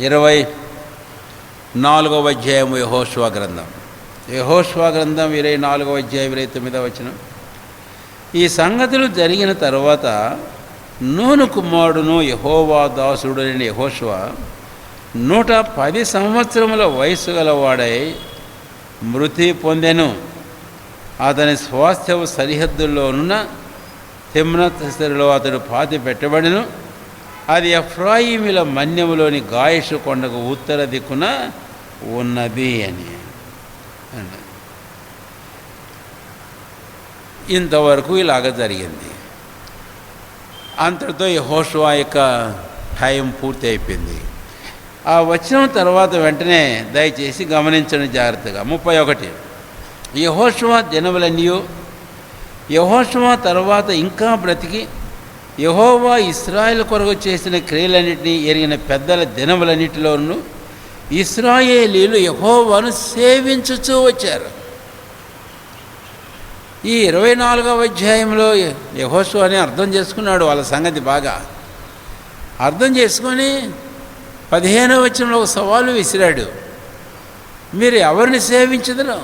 24వ అధ్యాయము యెహోషువ గ్రంథం 24వ అధ్యాయం 29వ వచనం. ఈ సంగతులు జరిగిన తర్వాత నూను కుమారుడును యెహోవా దాసుడు అయిన యెహోషువ 110 సంవత్సరముల వయస్సు గలవాడై మృతి పొందెను. అతని స్వాస్థ్యము సరిహద్దుల్లో ఉన్న తిమ్నత్సెరలో అతడు పాతి పెట్టబడెను. అది ఎఫ్రాయిముల మన్యములోని గాయషు కొండకు ఉత్తర దిక్కున ఉన్నది అని అన్నది. ఇంతవరకు ఇలాగ జరిగింది. అంతటితో యెహోషువ యొక్క టైం పూర్తి అయిపోయింది. ఆ వచ్చిన తర్వాత వెంటనే దయచేసి గమనించండి జాగ్రత్తగా. 31 యెహోషువ దినములన్నీ, యెహోషువ తర్వాత ఇంకా బ్రతికి యెహోవా ఇశ్రాయేలు కొరకు చేసిన క్రియలన్నింటినీ ఎరిగిన పెద్దల దినములన్నిటిలోనూ ఇశ్రాయేలీలు యెహోవాను సేవించుచూ వచ్చారు. ఈ 24వ అధ్యాయంలో యెహోషువ అని అర్థం చేసుకున్నాడు. వాళ్ళ సంగతి బాగా అర్థం చేసుకొని 15వ వచనంలో ఒక సవాలు విసిరాడు. మీరు ఎవరిని సేవించదరు?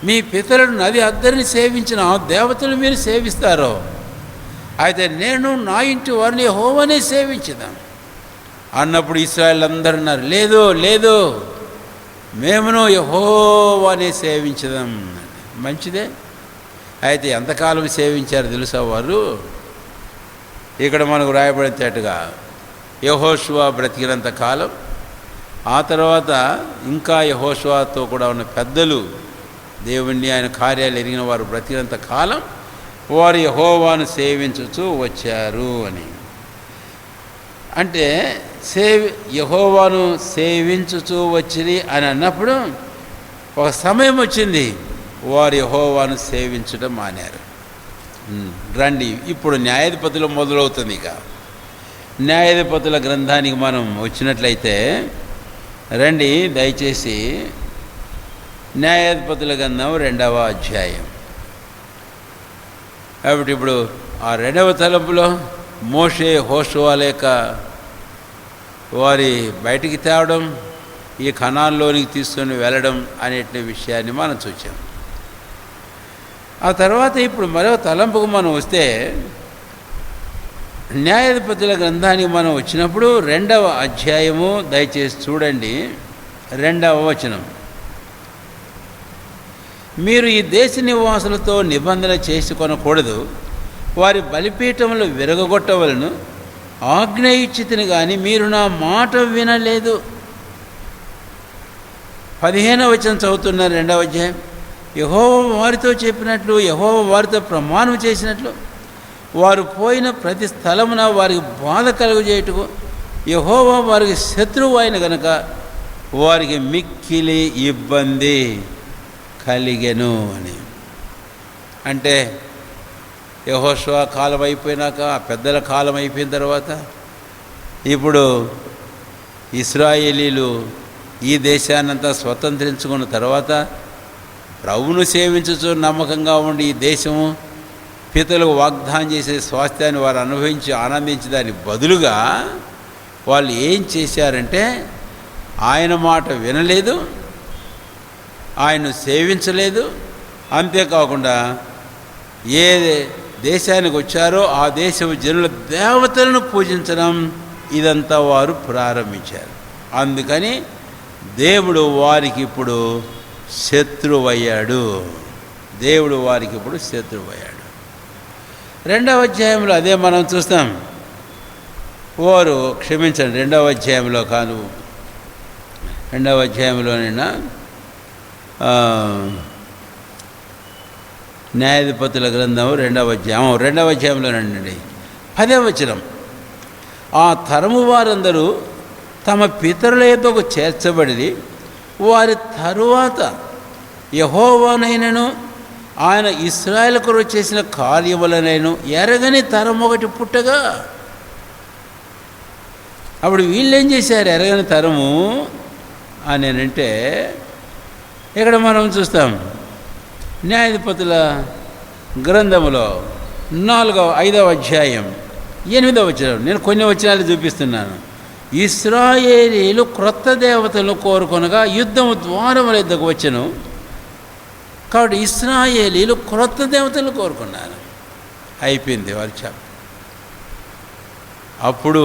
మీ పితరుడు నది అద్దరిని సేవించిన ఆ దేవతలు మీరు సేవిస్తారో? అయితే నేను నా ఇంటి వారిని యెహోవానే సేవించుదాం అన్నప్పుడు ఇశ్రాయేలు అందరూ అన్నారు, లేదు లేదు, మేమును యెహోవానే సేవించుదాం. మంచిదే. అయితే ఎంతకాలం సేవించారు తెలుసా వారు? ఇక్కడ మనకు రాయబడేటట్టుగా యెహోషువ బ్రతికినంత కాలం, ఆ తర్వాత ఇంకా యెహోషువతో కూడా ఉన్న పెద్దలు, దేవుణ్ణి ఆయన కార్యాలు ఎరిగిన వారు బ్రతికినంత కాలం వారు యెహోవాను సేవించుచూ వచ్చారు అని. అంటే యెహోవాను సేవించుచూ వచ్చింది అని అన్నప్పుడు ఒక సమయం వచ్చింది, వారు యెహోవాను సేవించడం మానేరు. రండి, ఇప్పుడు న్యాయాధిపతులు మొదలవుతుంది. ఇక న్యాయాధిపతుల గ్రంథానికి మనం వచ్చినట్లయితే రండి దయచేసి. న్యాయాధిపతుల గ్రంథం 2వ అధ్యాయం. కాబట్టి ఇప్పుడు ఆ 2వ తలంపులో మోషే యెహోషువ లేక వారి బయటికి తేవడం, ఈ కనాన్లోనికి తీసుకొని వెళ్ళడం అనే విషయాన్ని మనం చూసాం. ఆ తర్వాత ఇప్పుడు మరో తలంపుకు మనం వస్తే న్యాయాధిపతుల గ్రంథానికి మనం వచ్చినప్పుడు 2వ అధ్యాయము దయచేసి చూడండి. 2వ వచనం. మీరు ఈ దేశ నివాసులతో నిబంధన చేసుకొనకూడదు, వారి బలిపీఠములు విరగొట్టవలను ఆజ్ఞ ఇచ్చితిని కానీ మీరు నా మాట వినలేదు. 15వ వచనం చదువుతున్నారు 2వ అధ్యాయం. యెహోవా వారితో చెప్పినట్లు, యెహోవా వారితో ప్రమాణం చేసినట్లు వారు పోయిన ప్రతి స్థలమున వారికి బాధ కలుగజేయుటకు యెహోవా వారికి శత్రువు అయిన గనుక వారికి మిక్కిలి ఇబ్బంది కలిగెను అని. అంటే యెహోషువ కాలం అయిపోయినాక, ఆ పెద్దల కాలం అయిపోయిన తర్వాత ఇప్పుడు ఇశ్రాయేలీలు ఈ దేశాన్నంతా స్వతంత్రించుకున్న తర్వాత ప్రభువును సేవించుచు నమ్మకంగా ఉండి ఈ దేశము పితలకు వాగ్దానం చేసే స్వాస్థ్యాన్ని వారు అనుభవించి ఆనందించి దానికి బదులుగా వాళ్ళు ఏం చేశారంటే ఆయన మాట వినలేదు, ఆయన్ను సేవించలేదు. అంతేకాకుండా ఏ దేశానికి వచ్చారో ఆ దేశపు జనుల దేవతలను పూజించడం ఇదంతా వారు ప్రారంభించారు. అందుకని దేవుడు వారికి ఇప్పుడు శత్రువయ్యాడు. దేవుడు వారికి ఇప్పుడు శత్రువయ్యాడు. 2వ అధ్యాయంలో అదే మనం చూస్తాం. వారు క్షమించండి, 2వ అధ్యాయంలో కాదు, 2వ అధ్యాయంలోనైనా న్యాయాధిపతుల గ్రంథం 2వ అధ్యాయంలోనండి 10వ వచనం. ఆ తరము వారందరూ తమ పితరుల యొద్దకు చేర్చబడి వారి తరువాత యెహోవానైనను ఆయన ఇశ్రాయేలు కొరకు చేసిన కార్యములనైను ఎరగని తరం ఒకటి పుట్టగా, అప్పుడు వీళ్ళేం చేశారు? ఎరగని తరము అని అంటే ఇక్కడ మనం చూస్తాం న్యాయాధిపతుల గ్రంథములో 5వ అధ్యాయం 8వ వచనం. నేను కొన్ని వచనాలు చూపిస్తున్నాను. ఇశ్రాయేలీలు క్రొత్త దేవతలను కోరుకొనగా యుద్ధము ద్వారముల యొద్దకు వచ్చెను. కాబట్టి ఇశ్రాయేలీలు క్రొత్త దేవతలను కోరుకున్నారు. అయిపోయింది వారి చాప్. అప్పుడు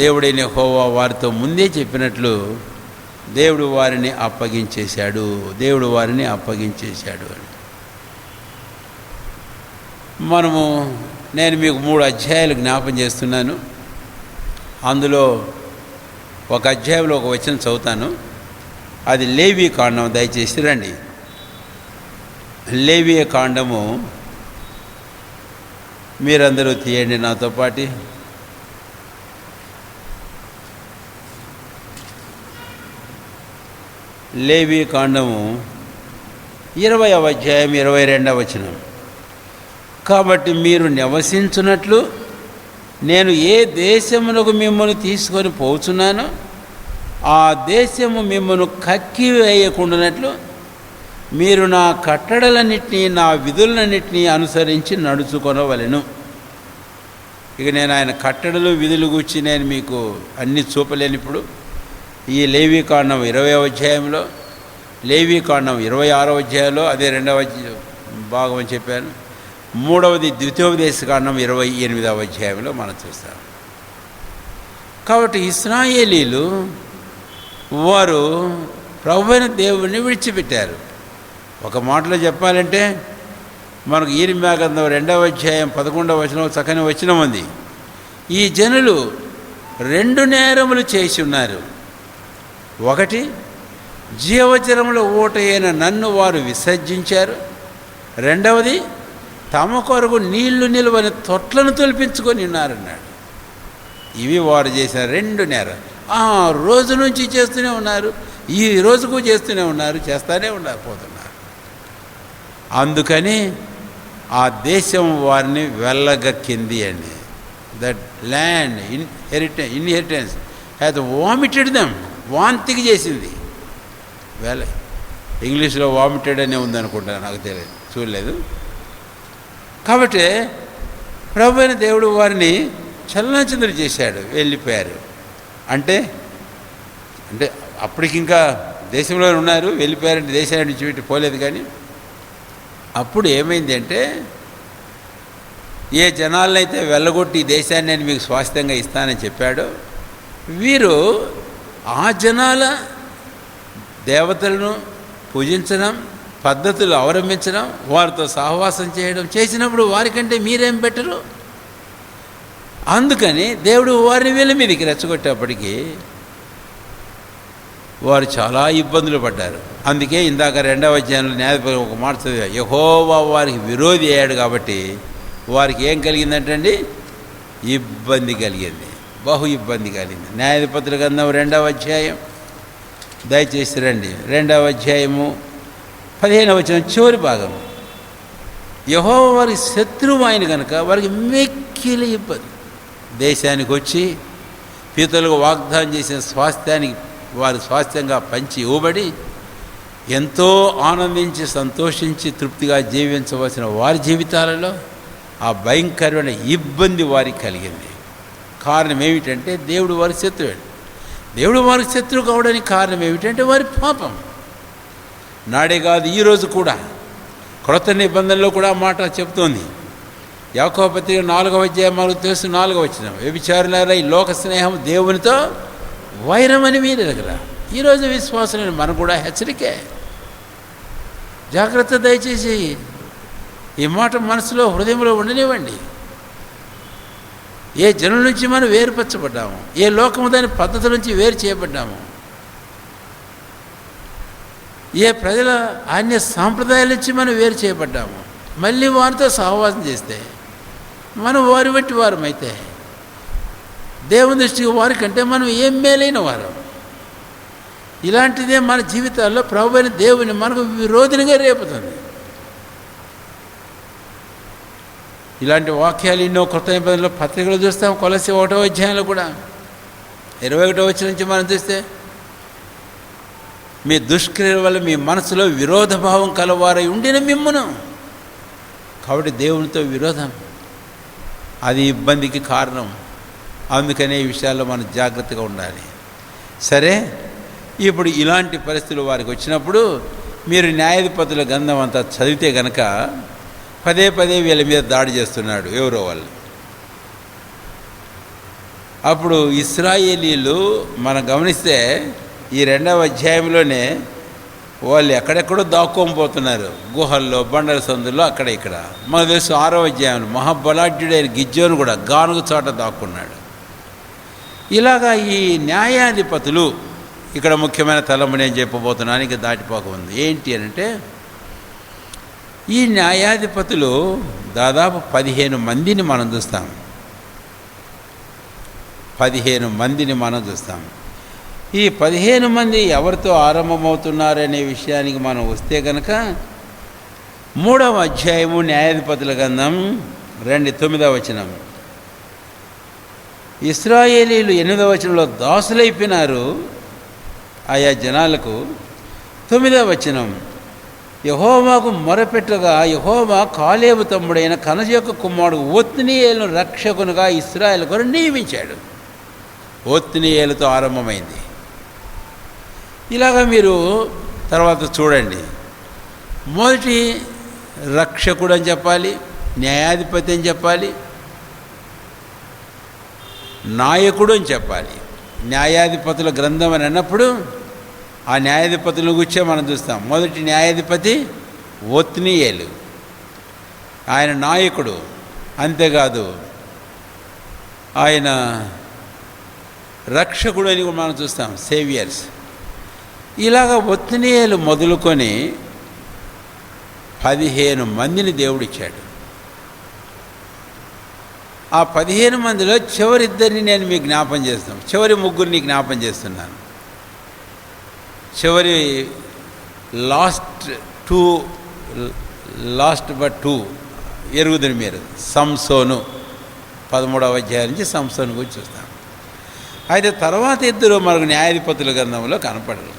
దేవుడైన యెహోవా వారితో ముందే చెప్పినట్లు దేవుడు వారిని అప్పగించేశాడు అని నేను మీకు 3 అధ్యాయాలు జ్ఞాపం చేస్తున్నాను. అందులో ఒక అధ్యాయంలో ఒక వచనం చదువుతాను. అది లేవీ కాండం. దయచేసి రండి. లేవీ కాండము మీరందరూ తీయండి నాతో పాటు. లేవీ కాండము 20వ అధ్యాయం 22వ వచనం. కాబట్టి మీరు నివసించున్నట్లు నేను ఏ దేశమునకు మిమ్మల్ని తీసుకొని పోచున్నానో ఆ దేశము మిమ్మల్ని కక్కి వేయకుండానట్లు మీరు నా కట్టడలన్నింటినీ నా విధులన్నింటినీ అనుసరించి నడుచుకొనవలెను. ఇక నేను ఆయన కట్టడలు విధులు గురించి నేను మీకు అన్నీ చూపలేను. ఇప్పుడు ఈ లేవీ కాండం 20వ అధ్యాయంలో, లేవీ కాండం 26వ అధ్యాయంలో అదే 2వ భాగం అని చెప్పాను. 3వది ద్వితీయోపదేశ కాండం 28వ అధ్యాయంలో మనం చూస్తాం. కాబట్టి ఇశ్రాయేలీలు వారు ప్రభువైన దేవుణ్ణి విడిచిపెట్టారు. ఒక మాటలో చెప్పాలంటే మనకు యెరెమీయా గ్రంథం 2వ అధ్యాయం 11వ వచనం చక్కని వచనం ఉంది. ఈ జనులు 2 నేరములు చేసి ఉన్నారు. ఒకటి, జీవజలముల ఊట అయిన నన్ను వారు విసర్జించారు. 2వది, తమ కొరకు నీళ్లు నిలువని తొట్లను తొలిపించుకొని ఉన్నారన్నాడు. ఇవి వారు చేసిన 2 నేరాలు. ఆ రోజు నుంచి చేస్తూనే ఉన్నారు, ఈ రోజుకు చేస్తూనే ఉన్నారు, చేస్తూనే ఉన్నారు, పోతున్నారు. అందుకని ఆ దేశం వారిని వెళ్ళగక్కింది అండి. That land inheritance has vomited them. వాంతికి చేసింది. ఇంగ్లీష్లో వామిటెడ్ అనే ఉందనుకుంటా, నాకు తెలియదు, చూడలేదు. కాబట్టి ప్రభు అయిన దేవుడు వారిని చలనచిందులు చేశాడు, వెళ్ళిపోయారు. అంటే అప్పటికి ఇంకా దేశంలో ఉన్నారు, వెళ్ళిపోయారంటే దేశాన్ని నుంచి పెట్టి పోలేదు. కానీ అప్పుడు ఏమైంది అంటే, ఏ జనాలనైతే వెళ్ళగొట్టి ఈ దేశాన్ని నేను మీకు స్వాస్థ్యంగా ఇస్తానని చెప్పాడో వీరు ఆ జనాల దేవతలను పూజించడం, పద్ధతులు అవలంబించడం, వారితో సహవాసం చేయడం చేసినప్పుడు వారికంటే మీరేం బెటరు? అందుకని దేవుడు వారిని వీళ్ళ మీదకి రెచ్చగొట్టేప్పటికీ వారు చాలా ఇబ్బందులు పడ్డారు. అందుకే ఇందాక 2వ అధ్యాయంలో న్యాయపతి ఒక మాట చదివా, యెహోవా వారికి విరోధి అయ్యాడు కాబట్టి వారికి ఏం కలిగిందంటండి? ఇబ్బంది కలిగింది, బహు ఇబ్బంది కలిగింది. న్యాయాధిపతుల గ్రంథం 2వ అధ్యాయం దయచేసి రండి. 2వ అధ్యాయము 15వ వచనం చివరి భాగం. యెహోవా వారి శత్రువు ఆయన కనుక వారికి మిక్కిలి ఇబ్బంది. దేశానికి వచ్చి పితరులకు వాగ్దానం చేసిన స్వాస్థ్యానికి వారి స్వాస్థ్యంగా పంచి ఇవ్వబడి ఎంతో ఆనందించి సంతోషించి తృప్తిగా జీవించవలసిన వారి జీవితాలలో ఆ భయంకరమైన ఇబ్బంది వారికి కలిగింది. కారణం ఏమిటంటే దేవుడు వారి శత్రువు. దేవుడు వారికి శత్రువు కావడానికి కారణం ఏమిటంటే వారి పాపం. నాడే కాదు, ఈరోజు కూడా క్రొత్త నిబంధనలో కూడా మాట చెప్తోంది. యాకోబు పత్రిక 4వ అధ్యాయం మనకు తెలుసు 4వ వచనం, వ్యభిచారులారా ఈ లోక స్నేహం దేవునితో వైరమని మీరు ఎరగరా. ఈరోజు విశ్వాసులైన మనకు కూడా హెచ్చరికే. జాగ్రత్త, దయచేసి ఈ మాట మనసులో హృదయంలో ఉండనివ్వండి. ఏ జనుల నుంచి మనం వేరుపరచబడ్డాము, ఏ లోకము దాని పద్ధతుల నుంచి వేరు చేయబడ్డాము, ఏ ప్రజల అన్య సాంప్రదాయాల నుంచి మనం వేరు చేయబడ్డాము. మళ్ళీ వారితో సహవాసం చేస్తే మనం వారి వంటి వారమైతే దేవుని దృష్టికి వారికంటే మనం ఏం మేలైన వారం. ఇలాంటిదే మన జీవితాల్లో ప్రభు అయిన దేవుని మనకు విరోధినిగా రేపుతుంది. ఇలాంటి వాక్యాలు ఎన్నో కొత్త నిబంధనలో పత్రికలు చూస్తాం. కొలస్సీ 1వ అధ్యాయంలో కూడా 21వ వచనం నుంచి మనం చూస్తే, మీ దుష్క్రియల వల్ల మీ మనసులో విరోధభావం కలవారై ఉండిన మిమ్మును. కాబట్టి దేవునితో విరోధం అది ఇబ్బందికి కారణం. అందుకనే ఈ విషయాల్లో మనం జాగ్రత్తగా ఉండాలి. సరే, ఇప్పుడు ఇలాంటి పరిస్థితులు వారికి వచ్చినప్పుడు మీరు న్యాయాధిపతుల గ్రంథం అంతా చదివితే గనక పదే పదే వీళ్ళ మీద దాడి చేస్తున్నాడు ఎవరో వాళ్ళు. అప్పుడు ఇశ్రాయేలీలు మనం గమనిస్తే ఈ 2వ అధ్యాయంలోనే వాళ్ళు ఎక్కడెక్కడో దాక్కోపోతున్నారు, గుహల్లో, బండల సందుల్లో, అక్కడ ఇక్కడ. మనకు తెలుసు 6వ అధ్యాయంలో మహాబలాఢ్యుడైన గిజ్జోను కూడా గానుగు చోట దాక్కున్నాడు. ఇలాగా ఈ న్యాయాధిపతులు, ఇక్కడ ముఖ్యమైన తలము నేను చెప్పబోతున్నాను, ఇక దాటిపోక ఉంది. ఏంటి అని అంటే, ఈ న్యాయాధిపతులు దాదాపు 15 మందిని మనం చూస్తాం. 15 మందిని మనం చూస్తాం. ఈ 15 మంది ఎవరితో ఆరంభమవుతున్నారనే విషయానికి మనం వస్తే కనుక 3వ అధ్యాయము న్యాయాధిపతుల గ్రంథం 9వ వచనం. ఇశ్రాయేలీలు 8వ వచనంలో దాసులైపోయినారు ఆయా జనాలకు. 9వ వచనం, యెహోవాకు మొరపెట్టగా యెహోవా కాలేబు తమ్ముడైన కనజ యొక్క కుమారుడు ఒత్నియేలును రక్షకునిగా ఇశ్రాయేలు కొరకు నియమించాడు. ఒత్నియేలుతో ఆరంభమైంది. ఇలాగా మీరు తర్వాత చూడండి. మొదటి రక్షకుడు అని చెప్పాలి, న్యాయాధిపతి అని చెప్పాలి, నాయకుడు అని చెప్పాలి. న్యాయాధిపతుల గ్రంథం అని అన్నప్పుడు ఆ న్యాయాధిపతుల గురించే మనం చూస్తాం. మొదటి న్యాయాధిపతి ఒత్నియేలు, ఆయన నాయకుడు. అంతేకాదు ఆయన రక్షకుడు అని కూడా మనం చూస్తాం, సేవియర్స్. ఇలాగ ఒత్నియేలు మొదలుకొని 15 మందిని దేవుడిచ్చాడు. ఆ 15 మందిలో చివరిద్దరిని నేను మీకు జ్ఞాపం చేస్తాను, చివరి ముగ్గురిని జ్ఞాపం చేస్తున్నాను. చివరి లాస్ట్ బట్ టూ ఎరుగుదని మీరు సంసోను 13వ అధ్యాయం నుంచి సంసోను గురించి చూస్తాం. అయితే తర్వాత ఇద్దరు మనకు న్యాయాధిపతుల గ్రంథంలో కనపడరు.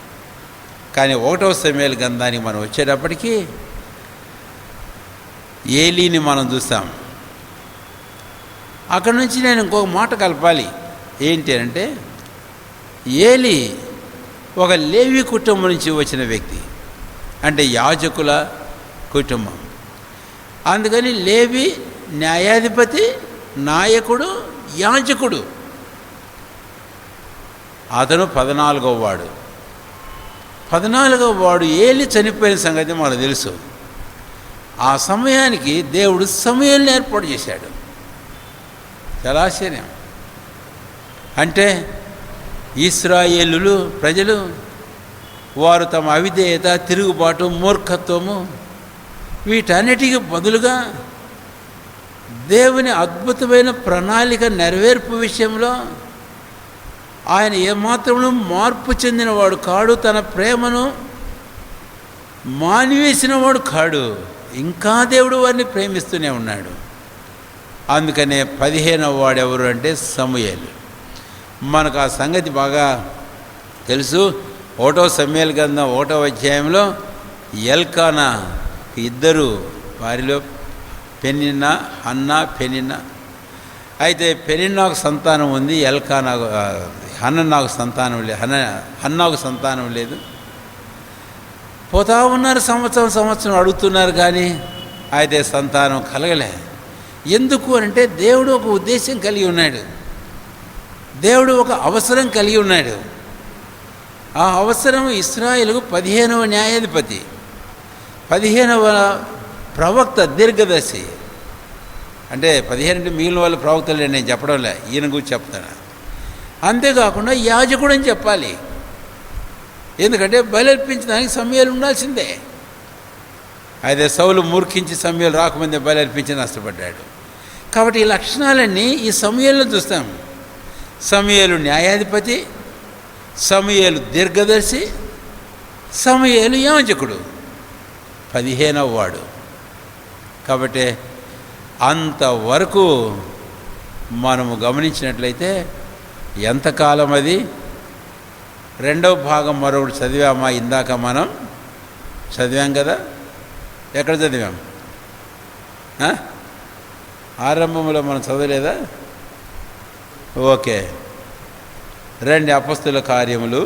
కానీ 1వ సమూయేలు గ్రంథానికి మనం వచ్చేటప్పటికీ ఏలీని మనం చూస్తాం. అక్కడి నుంచి నేను ఇంకొక మాట కలపాలి. ఏంటి అంటే, ఏలీ ఒక లేవి కుటుంబం నుంచి వచ్చిన వ్యక్తి, అంటే యాజకుల కుటుంబం. అందుకని లేవి న్యాయాధిపతి, నాయకుడు, యాజకుడు. అతను 14వ వాడు. 14వ వాడు ఏలీ చనిపోయిన సంగతి మనకు తెలుసు. ఆ సమయానికి దేవుడు సమూయేలుని ఏర్పాటు చేశాడు. చాలా ఆశ్చర్యం. అంటే ఇశ్రాయేలులు ప్రజలు వారు తమ అవిధేయత, తిరుగుబాటు, మూర్ఖత్వము వీటన్నిటికీ బదులుగా దేవుని అద్భుతమైన ప్రణాళిక నెరవేర్పు విషయంలో ఆయన ఏమాత్రము మార్పు చెందినవాడు కాడు. తన ప్రేమను మానివేసినవాడు కాడు. ఇంకా దేవుడు వారిని ప్రేమిస్తూనే ఉన్నాడు. అందుకనే 15వ వాడు ఎవరు అంటే సమూయేలు. మనకు ఆ సంగతి బాగా తెలుసు. 1వ సమూయేలు గ్రంథం 1వ అధ్యాయంలో ఎల్కానా ఇద్దరు వారిలో పెనిన్నా, హన్నా, పెనిన్నా. అయితే పెనిన్నాకు సంతానం ఉంది, ఎల్కానాకు హన్నాకు సంతానం లేదు, హన్నాకు సంతానం లేదు. పోతా ఉన్నారు, సంవత్సరం అడుగుతున్నారు, కానీ అయితే సంతానం కలగలే. ఎందుకు అంటే దేవుడు ఒక ఉద్దేశం కలిగి ఉన్నాడు, దేవుడు ఒక అవసరం కలిగి ఉన్నాడు. ఆ అవసరం ఇశ్రాయేలుకు 15వ న్యాయాధిపతి, 15వ ప్రవక్త, దీర్ఘదర్శి. అంటే 15 మిగిలిన వాళ్ళు ప్రవక్తలే, నేను చెప్పడంలే, ఈయన గురించి చెప్తాను. అంతేకాకుండా యాజకుడు అని చెప్పాలి, ఎందుకంటే బయలర్పించడానికి సమూయేలు ఉండాల్సిందే. అయితే సౌలు మూర్ఖించి సమూయేలు రాకముందే బయలర్పించి నష్టపడ్డాడు. కాబట్టి ఈ లక్షణాలన్నీ ఈ సమూయేలులో చూస్తాం. సమూయేలు న్యాయాధిపతి, సమూయేలు దీర్ఘదర్శి, సమూయేలు యాజకుడు, 15వ వాడు. కాబట్టి అంతవరకు మనము గమనించినట్లయితే ఎంతకాలం అది. 2వ భాగం మరొకటి చదివామా? ఇందాక మనం చదివాం కదా. ఎక్కడ చదివాం? ఆరంభంలో మనం చదవలేదా? ఓకే, రండి. అపొస్తలుల కార్యములు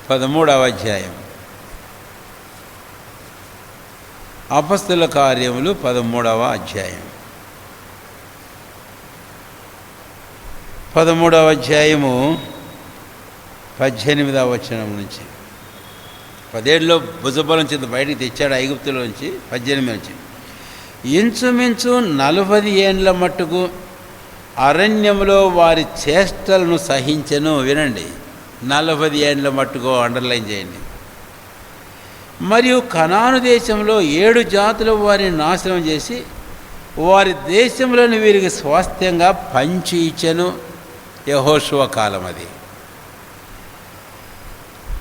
13వ అధ్యాయం. అపొస్తలుల కార్యములు 13వ అధ్యాయం. 13వ అధ్యాయము 18వ వచనం నుంచి. 17లో భుజబలం చేత బయటికి తెచ్చాడు ఐగుప్తులోంచి. 18 నుంచి, ఇంచుమించు 40 ఏండ్ల మట్టుకు అరణ్యములో వారి చేష్టలను సహించెను. వినండి, 40 ఏండ్ల మట్టుకు అండర్లైన్ చేయండి. మరియు కనాను దేశంలో 7 జాతుల వారిని నాశనం చేసి వారి దేశంలోని వీరికి స్వాస్థ్యంగా పంచి ఇచ్చెను. యెహోషువ కాలం అది.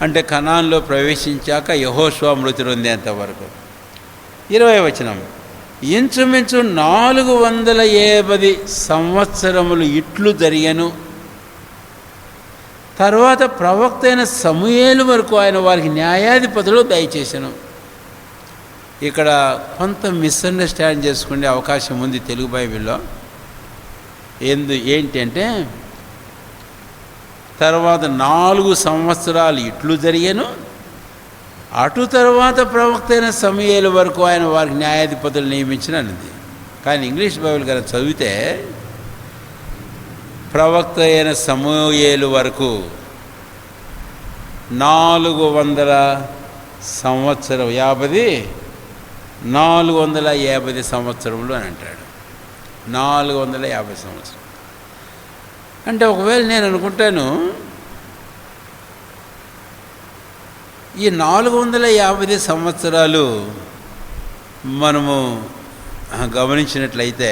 అంటే కనాన్లో ప్రవేశించాక యెహోషువ మృతి నొందేంత వరకు. 20వ వచనం, ఇంచుమించు 450 సంవత్సరములు ఇట్లు జరిగెను. తర్వాత ప్రవక్త అయిన సమూయేలు వరకు ఆయన వారికి న్యాయాధిపతులు దయచేసెను. ఇక్కడ కొంత మిస్అండర్స్టాండ్ చేసుకునే అవకాశం ఉంది తెలుగు బైబిల్లో. ఏంటి అంటే, తర్వాత 4 సంవత్సరాలు ఇట్లు జరిగెను, అటు తర్వాత ప్రవక్త అయిన సమూయేలు వరకు ఆయన వారికి న్యాయాధిపతులు నియమించిన అనేది. కానీ ఇంగ్లీష్ బైబిల్ కనుక చదివితే ప్రవక్త అయిన సమూయేలు వరకు 450 సంవత్సరములు అని అంటాడు. 450 సంవత్సరం అంటే, ఒకవేళ నేను అనుకుంటాను ఈ 450 సంవత్సరాలు మనము గమనించినట్లయితే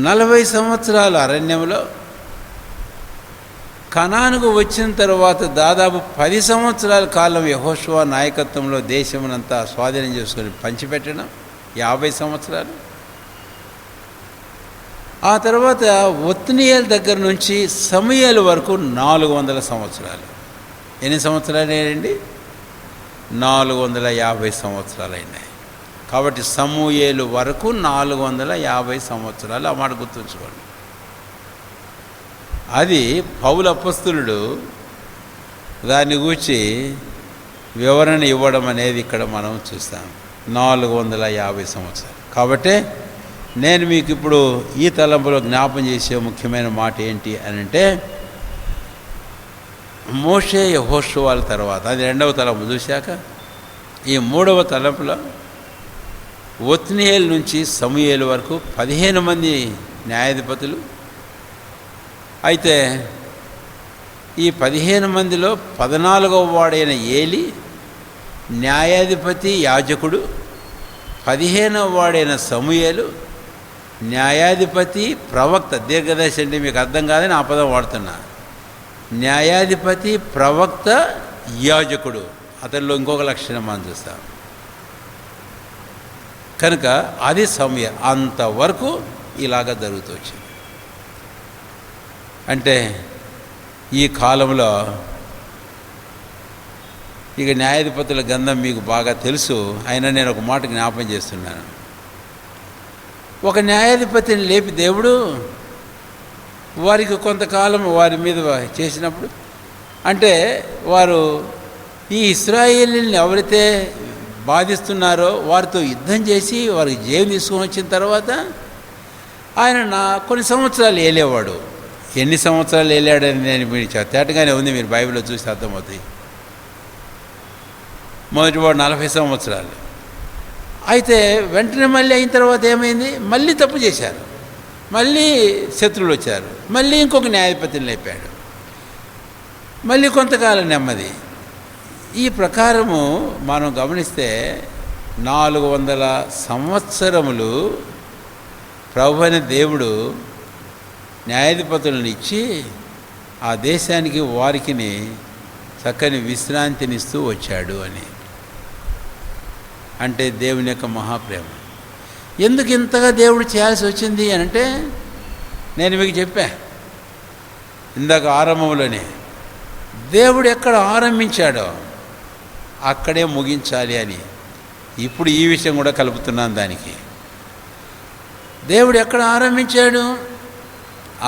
40 సంవత్సరాలు అరణ్యంలో, కనానుకు వచ్చిన తర్వాత దాదాపు 10 సంవత్సరాల కాలం యెహోషువ నాయకత్వంలో దేశమునంతా స్వాధీనం చేసుకొని పంచిపెట్టడం, 50 సంవత్సరాలు. ఆ తర్వాత ఒత్నీయేలు దగ్గర నుంచి సమూయేలు వరకు 400 సంవత్సరాలు. ఎన్ని సంవత్సరాలు అయ్యాయండి? 450 సంవత్సరాలు అయినాయి. కాబట్టి సమూయేలు వరకు 450 సంవత్సరాలు. ఆ మాట గుర్తుంచుకోండి. అది పౌలు అపొస్తలుడు దాన్ని గూర్చి వివరణ ఇవ్వడం అనేది ఇక్కడ మనం చూస్తాం. 450 సంవత్సరాలు. కాబట్టి నేను మీకు ఇప్పుడు ఈ తలంపులో జ్ఞాపం చేసే ముఖ్యమైన మాట ఏంటి అని అంటే, మోషే యెహోషువల తర్వాత, అది 2వ తలంపు చూశాక, ఈ 3వ తలంపులో ఒత్నీయేలు నుంచి సమూయేలు వరకు 15 మంది న్యాయాధిపతులు. అయితే ఈ 15 మందిలో 14వ వాడైన ఏలి న్యాయాధిపతి, యాజకుడు. 15వ వాడైన సమూయేలు న్యాయాధిపతి, ప్రవక్త. దీర్ఘదర్శి అంటే మీకు అర్థం కాదని ఆ పదం వాడుతున్నా. న్యాయాధిపతి, ప్రవక్త, యాజకుడు. అతనిలో ఇంకొక లక్షణం మనం చూస్తాం. కనుక అది సమూయేలు. అంతవరకు ఇలాగ జరుగుతూ వచ్చింది. అంటే ఈ కాలంలో ఇక న్యాయాధిపతుల గ్రంథం మీకు బాగా తెలుసు, అయినా నేను ఒక మాట జ్ఞాపం చేస్తున్నాను. ఒక న్యాయాధిపతిని లేపి దేవుడు వారికి కొంతకాలం వారి మీద చేసినప్పుడు, అంటే వారు ఈ ఇశ్రాయేలీని ఎవరైతే బాధిస్తున్నారో వారితో యుద్ధం చేసి వారికి జయం తీసుకొని వచ్చిన తర్వాత ఆయన కొన్ని సంవత్సరాలు ఏలేవాడు. ఎన్ని సంవత్సరాలు ఏలాడని నేను మీరు తేటగానే ఉంది, మీరు బైబిల్లో చూసి అర్థమవుతాయి. మొదటి వాడు 40 సంవత్సరాలు. అయితే వెంటనే మళ్ళీ అయిన తర్వాత ఏమైంది, మళ్ళీ తప్పు చేశారు, మళ్ళీ శత్రువులు వచ్చారు, మళ్ళీ ఇంకొక న్యాయాధిపతిని లేపాడు, మళ్ళీ కొంతకాలం నెమ్మది. ఈ ప్రకారము మనం గమనిస్తే 400 సంవత్సరములు ప్రభువైన దేవుడు న్యాయాధిపతులను ఇచ్చి ఆ దేశానికి వారికిని చక్కని విశ్రాంతినిస్తూ వచ్చాడు అని. అంటే దేవుని యొక్క మహాప్రేమ. ఎందుకు ఇంతగా దేవుడు చేయాల్సి వచ్చింది అని అంటే, నేను మీకు చెప్పా ఇందాక ఆరంభంలోనే, దేవుడు ఎక్కడ ఆరంభించాడో అక్కడే ముగించాలి అని. ఇప్పుడు ఈ విషయం కూడా కలుపుతున్నాను దానికి. దేవుడు ఎక్కడ ఆరంభించాడు,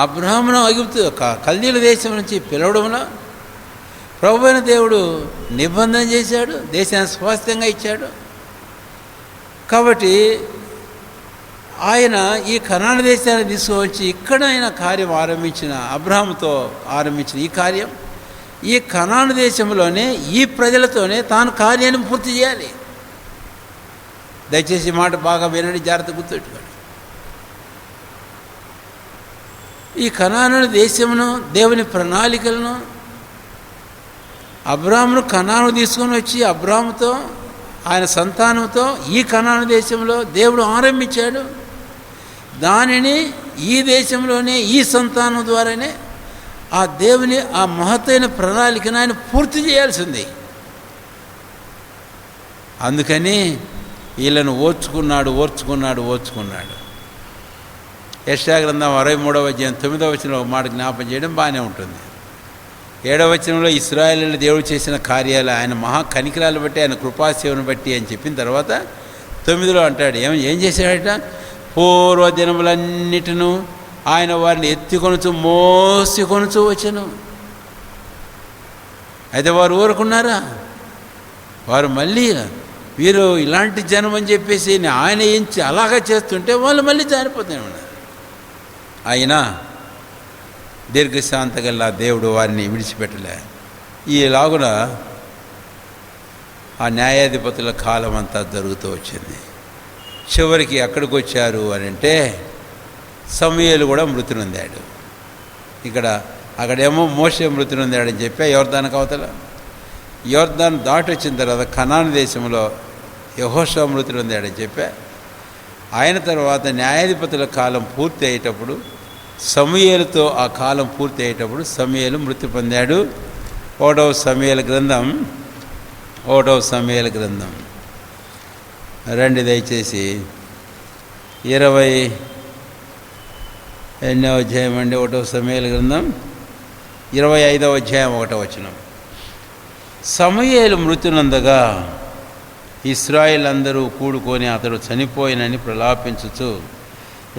అబ్రహామును ఐగుప్తు కల్దీల దేశం నుంచి పిలవడంలో ప్రభువైన దేవుడు నిబంధన చేశాడు, దేశాన్ని స్వాస్థ్యంగా ఇచ్చాడు. కాబట్టి ఆయన ఈ కనాను దేశాన్ని తీసుకువచ్చి ఇక్కడ ఆయన కార్యం ఆరంభించిన, అబ్రహాముతో ఆరంభించిన ఈ కార్యం ఈ కనాను దేశంలోనే ఈ ప్రజలతోనే తాను కార్యాన్ని పూర్తి చేయాలి. దయచేసి మాట బాగా వినండి, జాగ్రత్త గుర్తుపెట్టుకోండి. ఈ కనాను దేశమును, దేవుని ప్రణాళికలను అబ్రాహామును కనాను తీసుకొని వచ్చి అబ్రాహాముతో ఆయన సంతానంతో ఈ కనాను దేశంలో దేవుడు ఆరంభించాడు. దానిని ఈ దేశంలోనే ఈ సంతానం ద్వారానే ఆ దేవుని ఆ మహత్తైన ప్రణాళికను ఆయన పూర్తి చేయాల్సింది. అందుకని వీళ్ళను ఓర్చుకున్నాడు. యెషయా గ్రంథం 63వ అధ్యాయం 9వ వచనంలో ఒక మాట జ్ఞాపం చేయడం బాగానే ఉంటుంది. 7వ వచనంలో ఇశ్రాయేలీయులు దేవుడు చేసిన కార్యాలు, ఆయన మహా కనికరాలు బట్టి, ఆయన కృపాసేవను బట్టి అని చెప్పిన తర్వాత 9లో అంటాడు, ఏం చేశాడట, పూర్వ దినములన్నిటిను ఆయన వారిని ఎత్తికొనుచు మోసికొనుచు వచ్చెను. అయితే వారు ఊరుకున్నారా? వారు మళ్ళీ వీరు ఇలాంటి జనం అని చెప్పేసి ఆయన ఏం అలాగా చేస్తుంటే వాళ్ళు మళ్ళీ జారిపోతూనే ఉన్నారు. అయినా దీర్ఘశాంతగల దేవుడు వారిని విడిచిపెట్టలే. ఈలాగున ఆ న్యాయాధిపతుల కాలం అంతా జరుగుతూ వచ్చింది. చివరికి ఎక్కడికి వచ్చారు అని అంటే, సమూయేలు కూడా మృతి నొందాడు. అక్కడేమో మోషే మృతి నొందాడని చెప్పా. యోర్దాను అవతల యోర్దాను దాటి వచ్చిన తర్వాత కనాను దేశంలో యెహోషువ మృతి నొందాడని చెప్పా. ఆయన తర్వాత న్యాయాధిపతుల కాలం పూర్తి అయ్యేటప్పుడు సమూయేలుతో ఆ కాలం పూర్తి అయ్యేటప్పుడు సమూయేలు మృతి పొందాడు. 1వ సమూయేలు గ్రంథం రండి దయచేసి 28వ అధ్యాయం అండి. 1వ సమూయేలు గ్రంథం 25వ అధ్యాయం 1వ వచనం. సమూయేలు మృతి నొందగా ఇశ్రాయేల్ అందరూ కూడుకొని అతడు చనిపోయినని ప్రలాపించుచు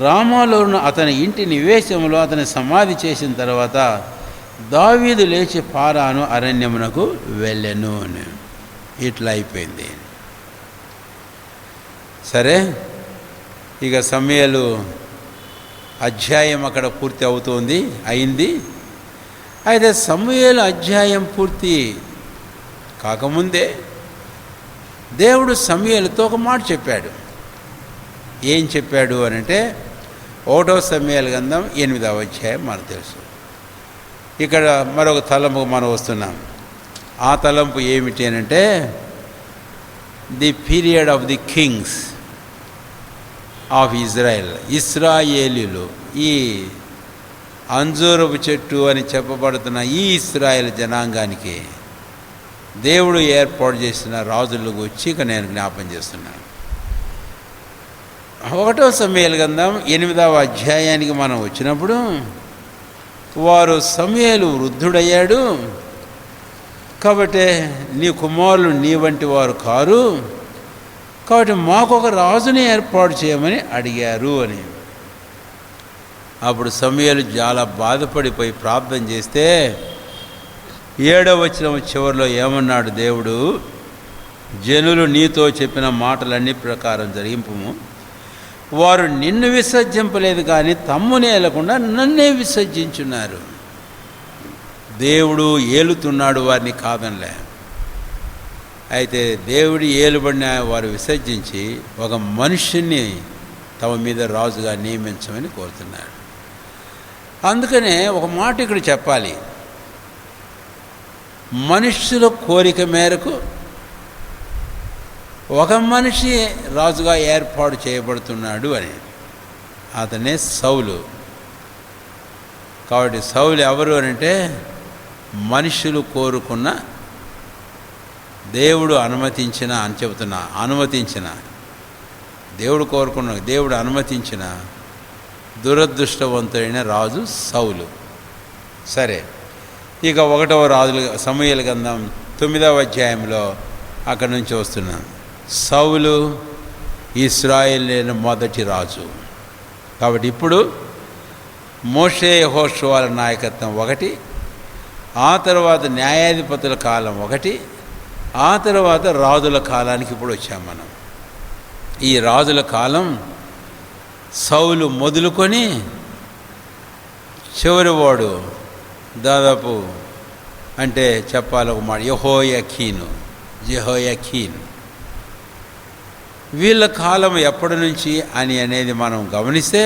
రామాలోను అతని ఇంటి నివేశంలో అతని సమాధి చేసిన తర్వాత దావీదు లేచి పారాను అరణ్యమునకు వెళ్ళెను అని. ఇట్లా అయిపోయింది. సరే, ఇక సమూయేలు అధ్యాయం అక్కడ పూర్తి అయింది. అయితే సమూయేలు అధ్యాయం పూర్తి కాకముందే దేవుడు సమూయేలుతో ఒక మాట చెప్పాడు. ఏం చెప్పాడు అని అంటే, 1వ సమూయేలు గ్రంథం 8వ అధ్యాయం మనకు తెలుసు. ఇక్కడ మరొక తలంపు మనం వస్తున్నాం. ఆ తలంపు ఏమిటి అని అంటే, the period of the kings of Israel. ఇశ్రాయేలీలు, ఈ అంజూరపు చెట్టు అని చెప్పబడుతున్న ఈ ఇశ్రాయేల్ జనాంగానికి దేవుడు ఏర్పాటు చేసిన రాజుల గురించి ఇక నేను జ్ఞాపం చేస్తున్నాను. 1వ సమూయేలు గ్రంథం 8వ అధ్యాయానికి మనం వచ్చినప్పుడు వారు సమూయేలు వృద్ధుడయ్యాడు కాబట్టి నీ కుమారులు నీ వంటి వారు కారు, కాబట్టి మాకొక రాజుని ఏర్పాటు చేయమని అడిగారు అని. అప్పుడు సమూయేలు చాలా బాధపడిపోయి ప్రార్థన చేస్తే 7వ వచనం చివరిలో ఏమన్నాడు దేవుడు, జనులు నీతో చెప్పిన మాటలన్నీ ప్రకారం జరిగింపుము. వారు నిన్ను విసర్జింపలేదు కానీ తమ్ముని ఏలకుండా నన్నే విసర్జించున్నారు. దేవుడు ఏలుతున్నాడు, వారిని కాదనలే. అయితే దేవుడి ఏలుబడిన వారు విసర్జించి ఒక మనుషుణ్ణి తమ మీద రాజుగా నియమించమని కోరుతున్నాడు. అందుకనే ఒక మాట ఇక్కడ చెప్పాలి, మనుష్యుల కోరిక మేరకు ఒక మనిషి రాజుగా ఏర్పాటు చేయబడుతున్నాడు అని. అతనే సౌలు. కాబట్టి సౌలు ఎవరు అంటే మనుషులు కోరుకున్న, దేవుడు అనుమతించిన అని చెబుతున్నా, అనుమతించిన, దేవుడు కోరుకున్న, దేవుడు అనుమతించిన దురదృష్టవంతుడైన రాజు సౌలు. సరే, ఇక 1వ రాజులు సమూయేలు గ్రంథం 9వ అధ్యాయంలో అక్కడి నుంచి వస్తున్నాం. సౌలు ఇశ్రాయేలు మొదటి రాజు. కాబట్టి ఇప్పుడు మోషే యెహోషువల నాయకత్వం ఒకటి, ఆ తర్వాత న్యాయాధిపతుల కాలం ఒకటి, ఆ తర్వాత రాజుల కాలానికి ఇప్పుడు వచ్చాం మనం. ఈ రాజుల కాలం సౌలు మొదలుకొని చివరివాడు దాదాపు అంటే చెప్పాలి ఒక మాట యెహోయాకీను. వీళ్ళ కాలం ఎప్పటి నుంచి అని అనేది మనం గమనిస్తే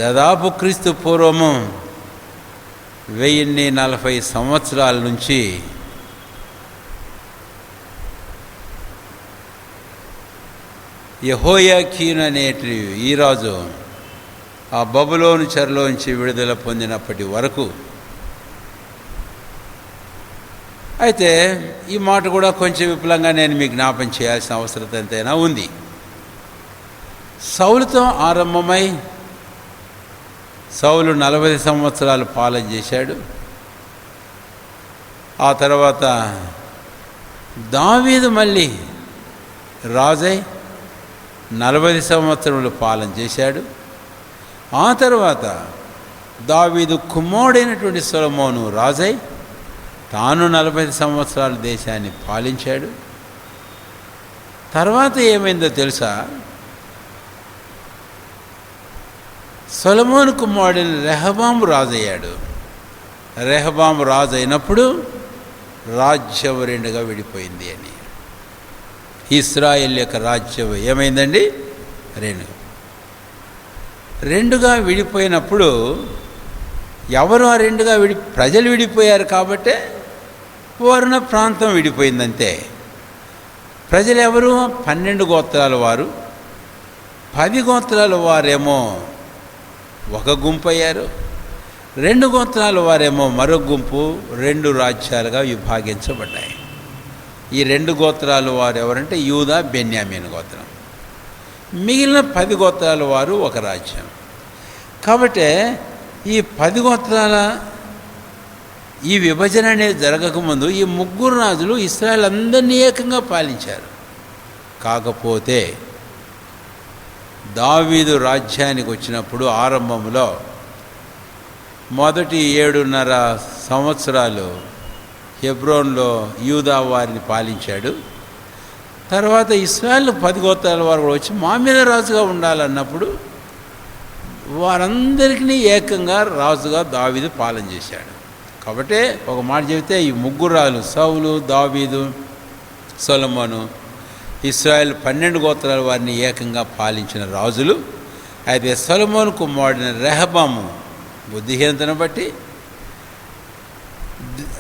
దాదాపు క్రీస్తు పూర్వము 1040 సంవత్సరాల నుంచి యెహోయాకీను అనేటి ఈ రాజు ఆ బబులోను చెరలోంచి విడుదల పొందినప్పటి వరకు. అయితే ఈ మాట కూడా కొంచెం విపులంగా నేను మీకు జ్ఞాపం చేయాల్సిన అవసరం ఎంతైనా ఉంది. సౌలుతో ఆరంభమై సౌలు 40 సంవత్సరాలు పాలన చేశాడు. ఆ తర్వాత దావీదు మళ్ళీ రాజై 40 సంవత్సరములు పాలన చేశాడు. ఆ తర్వాత దావీదు కుమారుడైనటువంటి సొలొమోను రాజై తాను 40 సంవత్సరాలు దేశాన్ని పాలించాడు. తర్వాత ఏమైందో తెలుసా, సొలొమోను కుమారుడైన రెహబాము రాజయ్యాడు. రెహబాము రాజు అయినప్పుడు రాజ్యం 2గా విడిపోయింది అని. ఇశ్రాయేల్ యొక్క రాజ్యం ఏమైందండి, 2గా విడిపోయినప్పుడు ఎవరు ఆ 2గా ప్రజలు విడిపోయారు కాబట్టే వారున్న ప్రాంతం విడిపోయిందంతే. ప్రజలు ఎవరు, 12 గోత్రాల వారు. 10 గోత్రాల వారేమో ఒక గుంపు అయ్యారు, 2 గోత్రాల వారేమో మరొక గుంపు. 2 రాజ్యాలుగా విభాగించబడ్డాయి. ఈ 2 గోత్రాల వారు ఎవరంటే యూదా, బెన్యామీను గోత్రం. మిగిలిన 10 గోత్రాల వారు ఒక రాజ్యం. కాబట్టి ఈ 10 గోత్రాల ఈ విభజన అనేది జరగకముందు ఈ 3 రాజులు ఇశ్రాయేలు అందరినీ ఏకంగా పాలించారు. కాకపోతే దావీదు రాజ్యానికి వచ్చినప్పుడు ఆరంభంలో మొదటి 7.5 సంవత్సరాలు హెబ్రోన్లో యూదా వారిని పాలించాడు. తర్వాత ఇశ్రాయేలు 10 గోత్రాల వారు కూడా వచ్చి మా మీద రాజుగా ఉండాలన్నప్పుడు వారందరికీ ఏకంగా రాజుగా దావీదు పాలన చేశాడు. కాబట్టి ఒక మాట చెబితే ఈ 3 రాజులు సౌలు, దావీదు, సొలొమోను, ఇశ్రాయేల్ 12 గోత్రాల వారిని ఏకంగా పాలించిన రాజులు. అయితే సొలొమోను కుమారుడైన రెహబాము బుద్ధిహీనతను బట్టి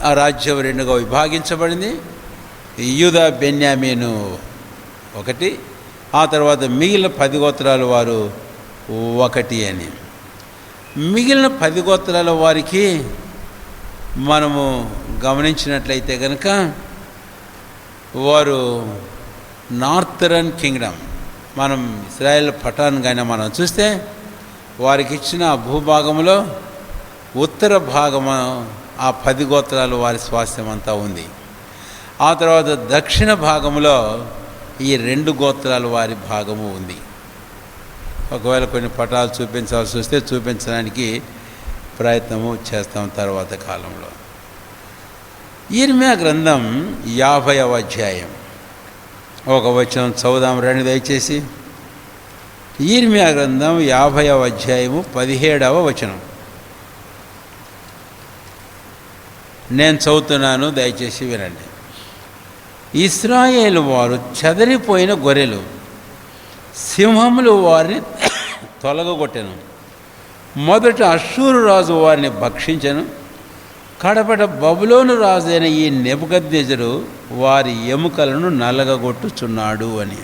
ఆ రాజ్యం 2గా విభాగించబడింది. యూదా, బెన్యామీను ఒకటి, ఆ తర్వాత మిగిలిన 10 గోత్రాల వారు ఒకటి అని. మిగిలిన 10 గోత్రాల వారికి మనము గమనించినట్లయితే కనుక వారు నార్థరన్ కింగ్డమ్, మనం ఇశ్రాయేల్ పఠాన్ కానీ మనం చూస్తే వారికి ఇచ్చిన భూభాగంలో ఉత్తర భాగము ఆ 10 గోత్రాలు వారి స్వాస్థ్యం అంతా ఉంది. ఆ తర్వాత దక్షిణ భాగంలో ఈ 2 గోత్రాలు వారి భాగము ఉంది. ఒకవేళ కొన్ని పటాలు చూపించాల్సి వస్తే చూపించడానికి ప్రయత్నము చేస్తాం తర్వాత కాలంలో. యిర్మీయా గ్రంథం 50వ అధ్యాయం ఒక వచనం చదువుదాం రండి దయచేసి. యిర్మీయా గ్రంథం 50వ అధ్యాయము 17వ వచనం నేను చదువుతున్నాను, దయచేసి వినండి. ఇశ్రాయేలు వారు చెదరిపోయిన గొర్రెలు, సింహములు వారిని తొలగొట్టెను. మొదట అష్షూరు రాజు వారిని భక్షించెను, కడపట బబులోను రాజు అయిన ఈ నెబుకద్నెజరు వారి ఎముకలను నలగగొట్టుచున్నాడు అని.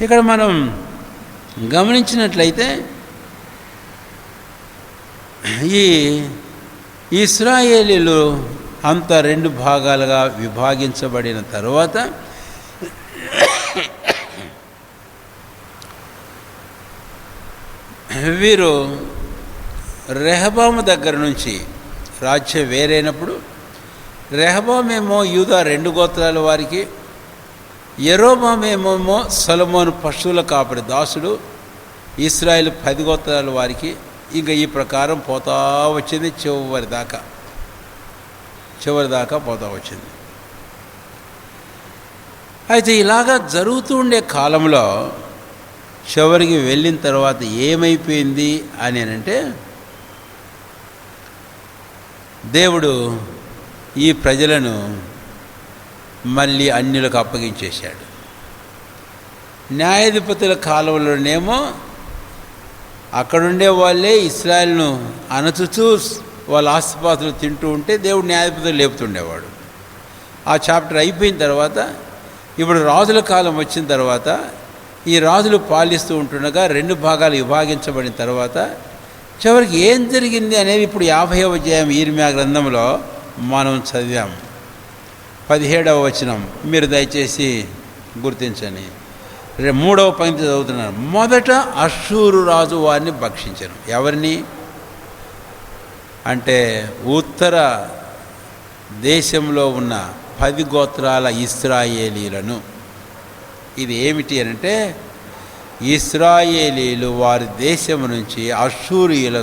ఇక్కడ మనం గమనించినట్లయితే ఈ ఇశ్రాయేలీలు అంతా 2 భాగాలుగా విభాగించబడిన తరువాత వీరు రెహబాము దగ్గర నుంచి రాజ్యం వేరైనప్పుడు, రెహబామేమో యూదా 2 గోత్రాల వారికి, యెరోబామేమో సొలొమోను పశువుల కాపరి దాసుడు, ఇశ్రాయేలు 10 గోత్రాల వారికి. ఇంకా ఈ ప్రకారం పోతా వచ్చింది, చివరి దాకా పోతా వచ్చింది. అయితే ఇలాగా జరుగుతూ ఉండే కాలంలో చివరికి వెళ్ళిన తర్వాత ఏమైపోయింది అని అంటే, దేవుడు ఈ ప్రజలను మళ్ళీ అన్యులకు అప్పగించేశాడు. న్యాయాధిపతుల కాలంలోనేమో అక్కడుండే వాళ్ళే ఇశ్రాయేలును అణచుచూ వాళ్ళ ఆస్తిపాస్తులు తింటూ ఉంటే దేవుడు న్యాయాధిపతులు లేపుతుండేవాడు. ఆ చాప్టర్ అయిపోయిన తర్వాత ఇప్పుడు రాజుల కాలం వచ్చిన తర్వాత ఈ రాజులు పాలిస్తూ ఉంటుండగా 2 భాగాలు విభాగించబడిన తర్వాత చివరికి ఏం జరిగింది అనేది ఇప్పుడు 50వ అధ్యాయం యిర్మీయా గ్రంథంలో మనం చదివాం. 17వ వచనం మీరు దయచేసి గుర్తించండి. 3వ పంక్తి చదువుతున్నాను. మొదట అష్షూరు రాజు వారిని భక్షించను. ఎవరిని అంటే ఉత్తర దేశంలో ఉన్న 10 గోత్రాల ఇశ్రాయేలీలను. ఇది ఏమిటి అంటే, ఇశ్రాయేలీలు వారి దేశం నుంచి అష్షూరీయుల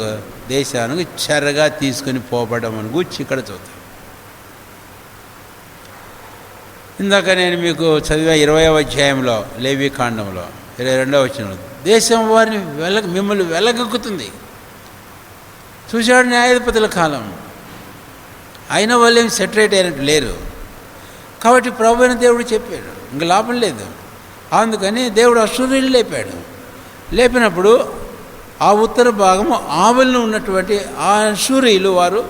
దేశానికి చెరగా తీసుకుని పోబడడం అని గురించి ఇక్కడ చదువుతాం. ఇందాక నేను మీకు చదివా 20వ అధ్యాయంలో లేవీకాండంలో 22వ వచనంలో, దేశం వారిని మిమ్మల్ని వెలగక్కుతుంది. చూశాడు న్యాయాధిపతుల కాలం, అయిన వాళ్ళు ఏమి సెటరేట్ అయినట్టు లేరు. కాబట్టి ప్రభు అయిన దేవుడు చెప్పాడు, ఇంక లాభం లేదు. అందుకని దేవుడు అష్షూరీయులు లేపినప్పుడు ఆ ఉత్తర భాగము ఆవులను ఉన్నటువంటి ఆ అష్షూరీయులు వారు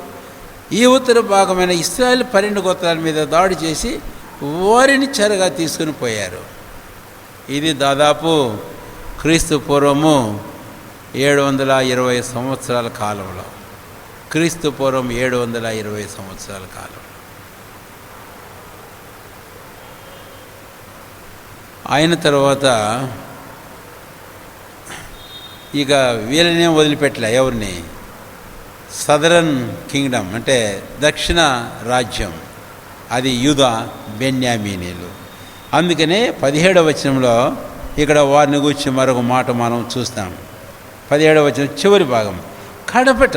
ఈ ఉత్తర భాగమైన ఇశ్రాయేలు 12 గోత్రాల మీద దాడి చేసి వారిని చెరగా తీసుకుని పోయారు. ఇది దాదాపు క్రీస్తు పూర్వము 720 సంవత్సరాల కాలంలో, క్రీస్తు పూర్వం 720 సంవత్సరాల కాలంలో. అయిన తర్వాత ఇక వీళ్ళనేం వదిలిపెట్టలే, ఎవరిని? సదరన్ కింగ్డమ్ అంటే దక్షిణ రాజ్యం, అది యూదా బెన్యామీనీలు. అందుకనే 17వ వచనంలో ఇక్కడ వారిని గురించి మరొక మాట మనం చూస్తాం. 17వ వచనం చివరి భాగం, కడపట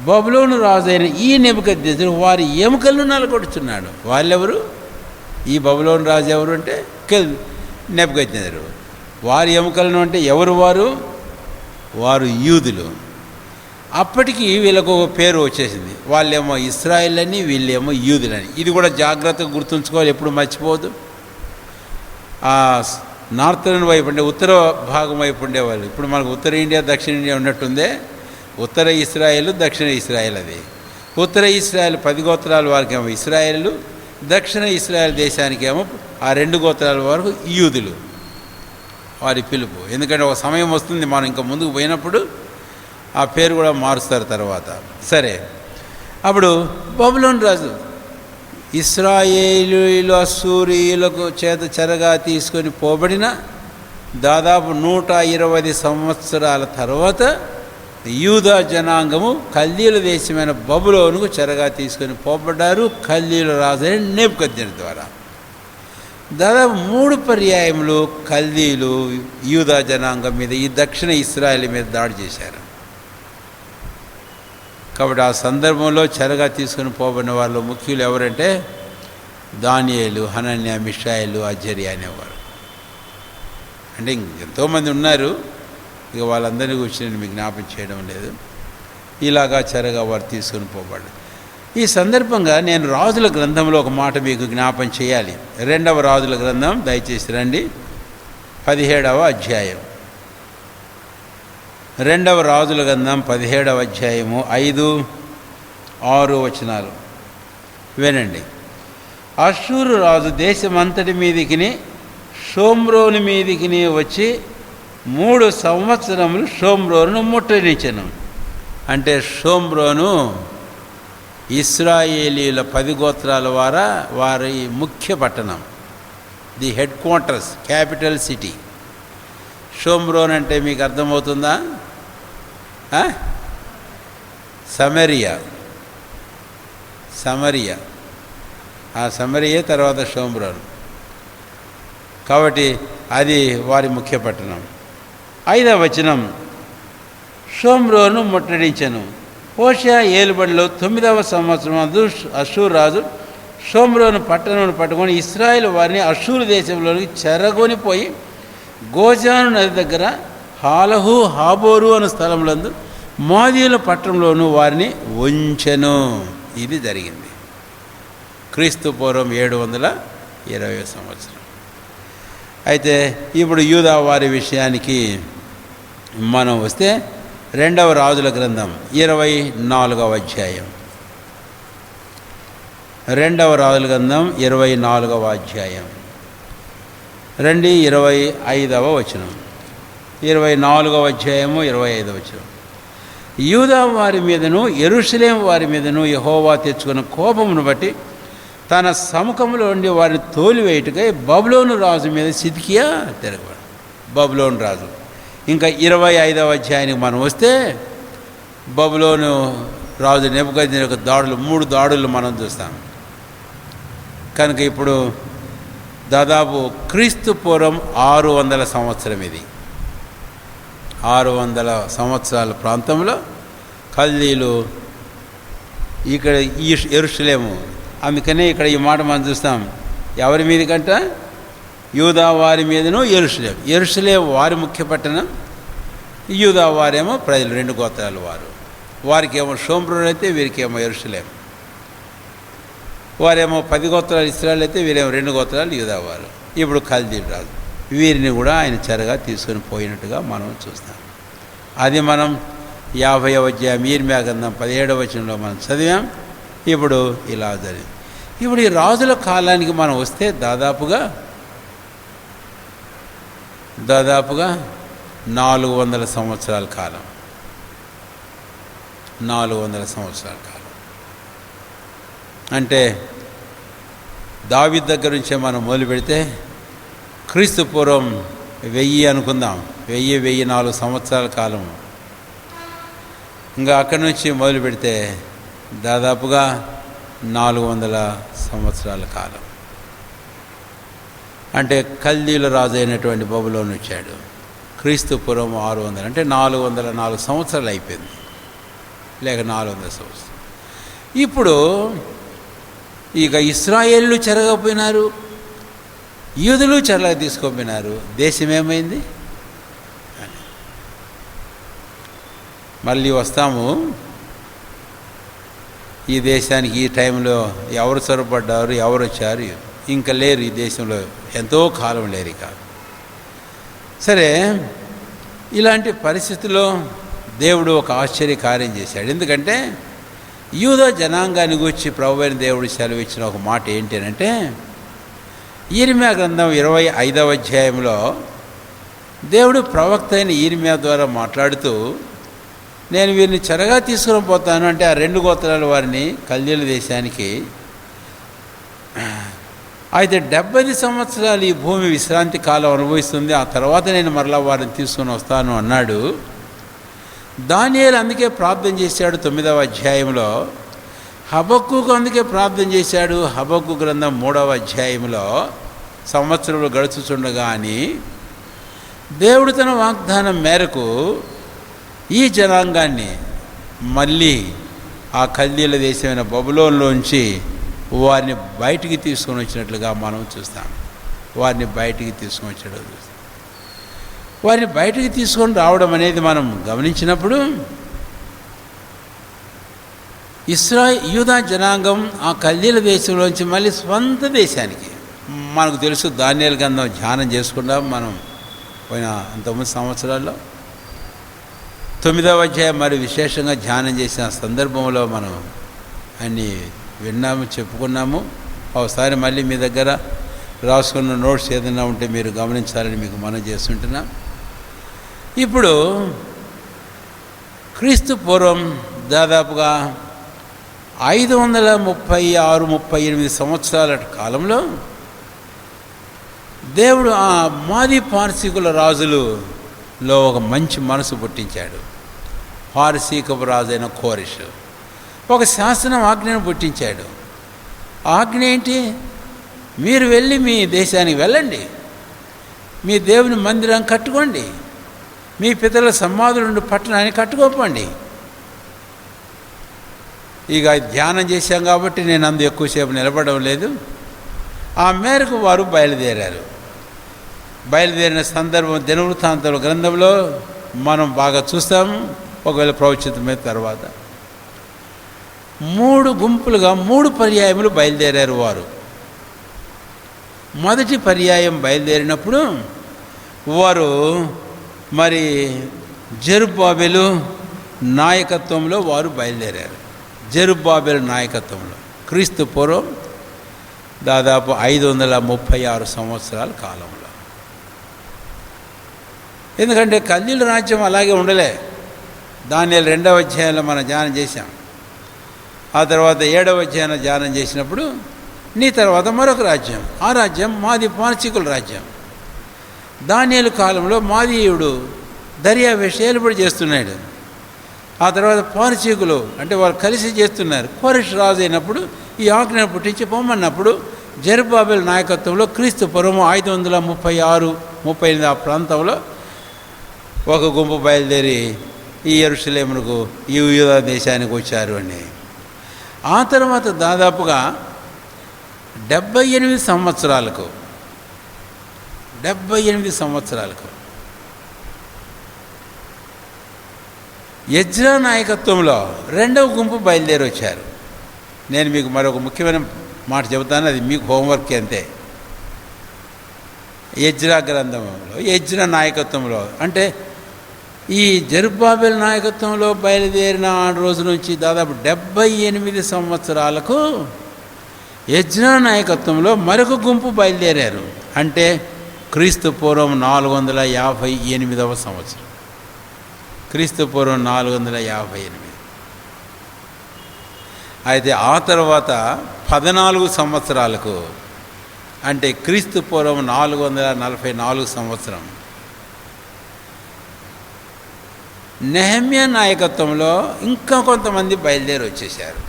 బబులోను రాజు అయిన ఈ నెబుకద్నెజరు వారి ఎముకలను నలగొడుతున్నాడు. వాళ్ళెవరు? ఈ బబులోను రాజు ఎవరు అంటే నెబుకద్నెజరు. వారి ఎముకలను అంటే ఎవరు? వారు యూదులు. అప్పటికి వీళ్ళకు ఒక పేరు వచ్చేసింది, వాళ్ళేమో ఇశ్రాయేల్ అని, వీళ్ళేమో యూదులని. ఇది కూడా జాగ్రత్తగా గుర్తుంచుకోవాలి, ఎప్పుడు మర్చిపోవద్దు. ఆ నార్థన్ వైపు అంటే ఉత్తర భాగం వైపు ఉండేవాళ్ళు. ఇప్పుడు మనకు ఉత్తర ఇండియా దక్షిణ ఇండియా ఉన్నట్టుందే, ఉత్తర ఇశ్రాయేలు దక్షిణ ఇశ్రాయేల్. అది ఉత్తర ఇశ్రాయేల్ 10 గోత్రాల వారికి ఏమో ఇశ్రాయేలు, దక్షిణ ఇశ్రాయేల్ దేశానికి ఏమో ఆ 2 గోత్రాల వరకు యూదులు. వారి పిలుపు, ఎందుకంటే ఒక సమయం వస్తుంది మనం ఇంకా ముందుకు పోయినప్పుడు ఆ పేరు కూడా మారుస్తారు తర్వాత. సరే, అప్పుడు బబులోను రాజు ఇశ్రాయేలీయులు అష్షూరీయులకు చేత చెరగా తీసుకొని పోబడిన దాదాపు 120 సంవత్సరాల తర్వాత యూదా జనాంగము కల్దీల దేశమైన బబులోనుకు చెరగా తీసుకొని పోబడ్డారు కల్దీల రాజైన నెబుకద్నెజరు ద్వారా. దాదాపు 3 పర్యాయములు కల్దీలు యూదా జనాంగం మీద, ఈ దక్షిణ ఇశ్రాయేలు మీద దాడి చేశారు. కాబట్టి ఆ సందర్భంలో చెరగా తీసుకొని పోబడిన వాళ్ళు ముఖ్యులు ఎవరంటే దానియేలు, హనన్యా, మిషాయేలు, అజర్యా అనేవారు. అంటే ఎంతోమంది ఉన్నారు, ఇక వాళ్ళందరినీ గురించి నేను మీకు జ్ఞాపం చేయడం లేదు. ఇలాగా చెరగా వారు తీసుకొని పోబడ్డారు. ఈ సందర్భంగా నేను రాజుల గ్రంథంలో ఒక మాట మీకు జ్ఞాపం చేయాలి. 2వ రాజుల గ్రంథం దయచేసి రండి, 17వ అధ్యాయం. 2వ రాజుల గ్రంథం 17వ అధ్యాయము 5, 6 వచనాలు వినండి. అష్షూరు రాజు దేశమంతటి మీదికిని షోమ్రోను మీదికిని వచ్చి 3 సంవత్సరములు షోమ్రోను ముట్టడించెను. అంటే షోమ్రోను ఇశ్రాయేలీల 10 గోత్రాల వారి ముఖ్య పట్టణం, the head quarters, capital city. Shomron అంటే మీకు అర్థమవుతుందా? సమరియా. ఆ సమరియే తర్వాత షోమ్రోన్. కాబట్టి అది వారి ముఖ్య పట్టణం. 5వ వచనం, షోమ్రోను ముట్టడించెను. హోషేయ ఏలుబడిలో 9వ సంవత్సరం అష్షూరు రాజు షోమ్రోను పట్టణమును పట్టుకొని ఇశ్రాయేల్ వారిని అష్షూరు దేశంలోనికి చెరగొని పోయి గోజాను నది దగ్గర హాలహు హాబోరు అనే స్థలంలందు మోదీయుల పట్టణంలోనూ వారిని ఉంచెను. ఇది జరిగింది క్రీస్తు పూర్వం 720వ సంవత్సరం. అయితే ఇప్పుడు యూదా వారి విషయానికి మనం వస్తే 2వ రాజుల గ్రంథం 24వ అధ్యాయం. 2వ రాజుల గ్రంథం 24వ అధ్యాయం రండి, 25వ వచనం. 24వ అధ్యాయము 25వ వచనం. యూదా వారి మీదను యెరూషలేము వారి మీదను యెహోవా తెచ్చుకున్న కోపమును బట్టి తన సముఖంలో ఉండి వారిని తోలివేయుటకై బబులోను రాజు మీద సిద్కియా తిరగబడు. బబులోను రాజు. ఇంకా 25వ అధ్యాయానికి మనం వస్తే బబులోను రాజు నెబుకద్నెజరు యొక్క దాడులు, 3 దాడులు మనం చూస్తాం. కనుక ఇప్పుడు దాదాపు క్రీస్తు పూర్వం 600 సంవత్సరం, ఇది 600 సంవత్సరాల ప్రాంతంలో కల్దీలు ఇక్కడ ఈ యెరూషలేము. అందుకనే ఇక్కడ ఈ మాట మనం చూస్తాం, ఎవరి మీదకంట? యూదా వారి మీదను యెరూషలేము వారి ముఖ్య పట్టణం, యూదా వారేమో ప్రజలు 2 గోత్రాలు వారు. వారికేమో షోమ్రోను అయితే వీరికేమో యెరూషలేము. వారేమో 10 గోత్రాలు ఇశ్రాయేలు అయితే వీరేమో 2 గోత్రాలు యూదా వారు. ఇప్పుడు కల్దీలు రాజు వీరిని కూడా ఆయన చెరగా తీసుకొని పోయినట్టుగా మనం చూస్తాం. అది మనం 50వ అధ్యాయం యెర్మీయా గ్రంథం 17వ వచనంలో మనం చదివాం. ఇప్పుడు ఇలా జరిగింది. ఇప్పుడు ఈ రాజుల కాలానికి మనం వస్తే దాదాపుగా 400 సంవత్సరాల కాలం. 400 సంవత్సరాల కాలం అంటే దావీదు దగ్గర నుంచే మనం మొదలు పెడితే క్రీస్తు పూర్వం 1000 అనుకుందాం, 1004 సంవత్సరాల కాలం. ఇంకా అక్కడి నుంచి మొదలు పెడితే దాదాపుగా 400 సంవత్సరాల కాలం. అంటే కల్దీల రాజు అయినటువంటి బబులోను వచ్చాడు. క్రీస్తు పూర్వం 600 అంటే 404 సంవత్సరాలు అయిపోయింది, లేక 400 సంవత్సరాలు. ఇప్పుడు ఇక ఇశ్రాయేలు చెరగపోయినారు, యూదులు చెరగా తీసుకోపోయినారు. దేశం ఏమైంది? మళ్ళీ వస్తాము ఈ దేశానికి. ఈ టైంలో ఎవరు చొరబడ్డారు, ఎవరు వచ్చారు, ఇంకా లేరు ఈ దేశంలో, ఎంతో కాలం లేరు ఇక. సరే, ఇలాంటి పరిస్థితుల్లో దేవుడు ఒక ఆశ్చర్య కార్యం చేశాడు. ఎందుకంటే యూదా జనాంగాన్ని గురించి ప్రభువైన దేవుడు సెలవిచ్చిన ఒక మాట ఏంటి అంటే, యెర్మీయా గ్రంథం 25వ అధ్యాయంలో దేవుడు ప్రవక్త అయిన యెర్మీయా ద్వారా మాట్లాడుతూ, నేను వీరిని చెరగా తీసుకుని పోతాను అంటే ఆ 2 గోత్రాల వారిని కల్దీల దేశానికి. అయితే 70 సంవత్సరాలు ఈ భూమి విశ్రాంతి కాలం అనుభవిస్తుంది, ఆ తర్వాత నేను మరలా వారిని తీసుకుని వస్తాను అన్నాడు. దానియేలు అందుకే ప్రార్థన చేశాడు 9వ అధ్యాయంలో. హబక్కూకు అందుకే ప్రార్థన చేశాడు హబక్కూ గ్రంథం 3వ అధ్యాయంలో. సంవత్సరంలో గడుచుచుండగా అని దేవుడు తన వాగ్దానం మేరకు ఈ జనాంగాన్ని మళ్ళీ ఆ కల్దీల దేశమైన బబులోన్లోంచి వారిని బయటికి తీసుకొని వచ్చినట్లుగా మనం చూస్తాం. వారిని బయటికి తీసుకొని వచ్చాడు. వారిని బయటికి తీసుకొని రావడం అనేది మనం గమనించినప్పుడు యూదా జనాంగం ఆ కల్దీల దేశంలోంచి మళ్ళీ స్వంత దేశానికి, మనకు తెలుసు దానియేలు గ్రంథం ధ్యానం చేసుకున్నాం మనం పోయిన అంతకుముందు సంవత్సరాల్లో. 9వ అధ్యాయం మరి విశేషంగా ధ్యానం చేసిన సందర్భంలో మనం అన్నీ విన్నాము, చెప్పుకున్నాము. ఒకసారి మళ్ళీ మీ దగ్గర రాసుకున్న నోట్స్ ఏదైనా ఉంటే మీరు గమనించాలని మీకు మనం చేస్తుంటున్నాం. ఇప్పుడు క్రీస్తు పూర్వం దాదాపుగా 536-38 సంవత్సరాల కాలంలో దేవుడు ఆ మాది పార్సీకుల రాజులలో ఒక మంచి మనసు పుట్టించాడు. పారసీకపు రాజైన కోరెషు ఒక శాసనం ఆజ్ఞను పుట్టించాడు. ఆజ్ఞ ఏంటి? మీరు వెళ్ళి మీ దేశానికి వెళ్ళండి, మీ దేవుని మందిరం కట్టుకోండి, మీ పితరుల సమాధులుండి పట్టణాన్ని కట్టుకోపండి. ఇక ధ్యానం చేశాం కాబట్టి నేను అందు ఎక్కువసేపు నిలబడడం లేదు. ఆ మేరకు వారు బయలుదేరారు. బయలుదేరిన సందర్భం దినవృత్తాంతాల గ్రంథంలో మనం బాగా చూస్తాము. ఒకవేళ ప్రవచితమైన తర్వాత 3 గుంపులుగా 3 పర్యాయములు బయలుదేరారు వారు. మొదటి పర్యాయం బయలుదేరినప్పుడు వారు మరి జెరుబ్బాబెలు నాయకత్వంలో వారు బయలుదేరారు. జెరుబ్బాబెలు నాయకత్వంలో క్రీస్తు పూర్వం దాదాపు 536 సంవత్సరాల కాలంలో. ఎందుకంటే కల్దీల రాజ్యం అలాగే ఉండలే. దానియేలు 2వ అధ్యాయంలో మనం ధ్యానం చేశాం. ఆ తర్వాత 7వ అధ్యాయంలో ధ్యానం చేసినప్పుడు నీ తర్వాత మరొక రాజ్యం, ఆ రాజ్యం మాది పార్సీకుల రాజ్యం. దానియేలు కాలంలో మాదీయుడు దర్యావేషు ఏలుబడి చేస్తున్నాడు. ఆ తర్వాత పార్సీకులు అంటే వాళ్ళు కలిసి చేస్తున్నారు. కోరెషు రాజు అయినప్పుడు ఈ ఆజ్ఞను పుట్టించి పొమ్మన్నప్పుడు జెరుబ్బాబెలు నాయకత్వంలో క్రీస్తు పూర్వం 536-38 ఆ ప్రాంతంలో ఒక గుంపు బయలుదేరి ఈ యెరూషలేమునకు ఈ యూదా దేశానికి వచ్చారు అని. ఆ తర్వాత దాదాపుగా 78 సంవత్సరాలకు ఎజ్రా నాయకత్వంలో 2వ గుంపు బయలుదేరి వచ్చారు. నేను మీకు మరొక ముఖ్యమైన మాట చెబుతాను, అది మీకు హోంవర్క్ అంతే. ఎజ్రా గ్రంథంలో ఎజ్రా నాయకత్వంలో అంటే ఈ జెరుబ్బాబెలు నాయకత్వంలో బయలుదేరిన రోజు నుంచి దాదాపు 78 సంవత్సరాలకు ఎజ్రా నాయకత్వంలో మరొక గుంపు బయలుదేరారు. అంటే క్రీస్తు పూర్వం 458వ సంవత్సరం. క్రీస్తు పూర్వం 458. అయితే ఆ తర్వాత 14 సంవత్సరాలకు అంటే క్రీస్తు పూర్వం 444 సంవత్సరం నెహెమ్యా నాయకత్వంలో ఇంకా కొంతమంది బయలుదేరి వచ్చేశారు.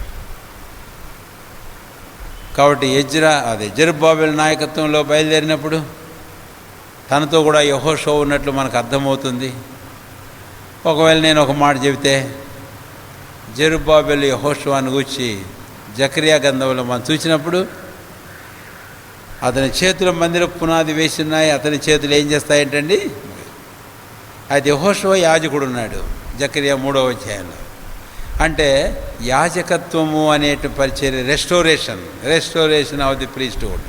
కాబట్టి జెరుబ్బాబెలు నాయకత్వంలో బయలుదేరినప్పుడు తనతో కూడా యెహోషువ ఉన్నట్లు మనకు అర్థమవుతుంది. ఒకవేళ నేను ఒక మాట చెబితే జెరుబ్బాబెలు యెహోషువను గూర్చి జకరియా గ్రంథంలో మనం చూసినప్పుడు అతని చేతుల మందిర పునాది వేసి ఉన్నాయి, అతని చేతులు ఏం చేస్తాయంటండి. అయితే యెహోషువ యాజకుడు ఉన్నాడు జకరియా 3వ అధ్యాయంలో. అంటే యాజకత్వము అనే పరిచర్య రెస్టోరేషన్ ఆఫ్ ది ప్రీస్ట్హుడ్.